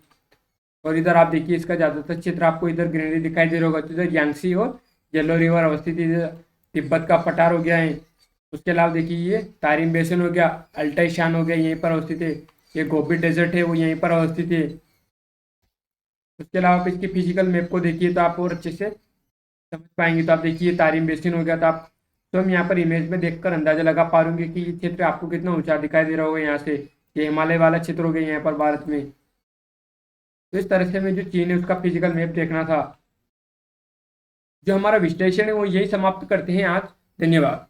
और इधर आप देखिए इसका ज़्यादातर क्षेत्र आपको इधर ग्रीनरी दिखाई दे रहा होगा। तो इधर यांगसी और येलो रिवर अवस्थित है। इधर तिब्बत का पठार हो गया है। उसके अलावा देखिए ये तारिम बेसिन हो गया, अल्टाई शान हो गया, यहीं पर अवस्थित है। ये गोबी डेजर्ट है, वो यहीं पर अवस्थित है। उसके अलावा आप इसकी फिजिकल मैप को देखिए तो आप और अच्छे से समझ पाएंगे। तो आप देखिए तारिम बेसिन हो गया, तो आप स्वयं यहाँ पर इमेज में देखकर अंदाजा लगा पा रहे कि ये क्षेत्र आपको कितना ऊंचा दिखाई दे रहा होगा यहाँ से। ये हिमालय वाला क्षेत्र हो गया यहाँ पर भारत में। तो इस तरह से हमें जो चीन है उसका फिजिकल मैप देखना था। जो हमारा विश्लेषण है वो यही समाप्त करते हैं आज। धन्यवाद।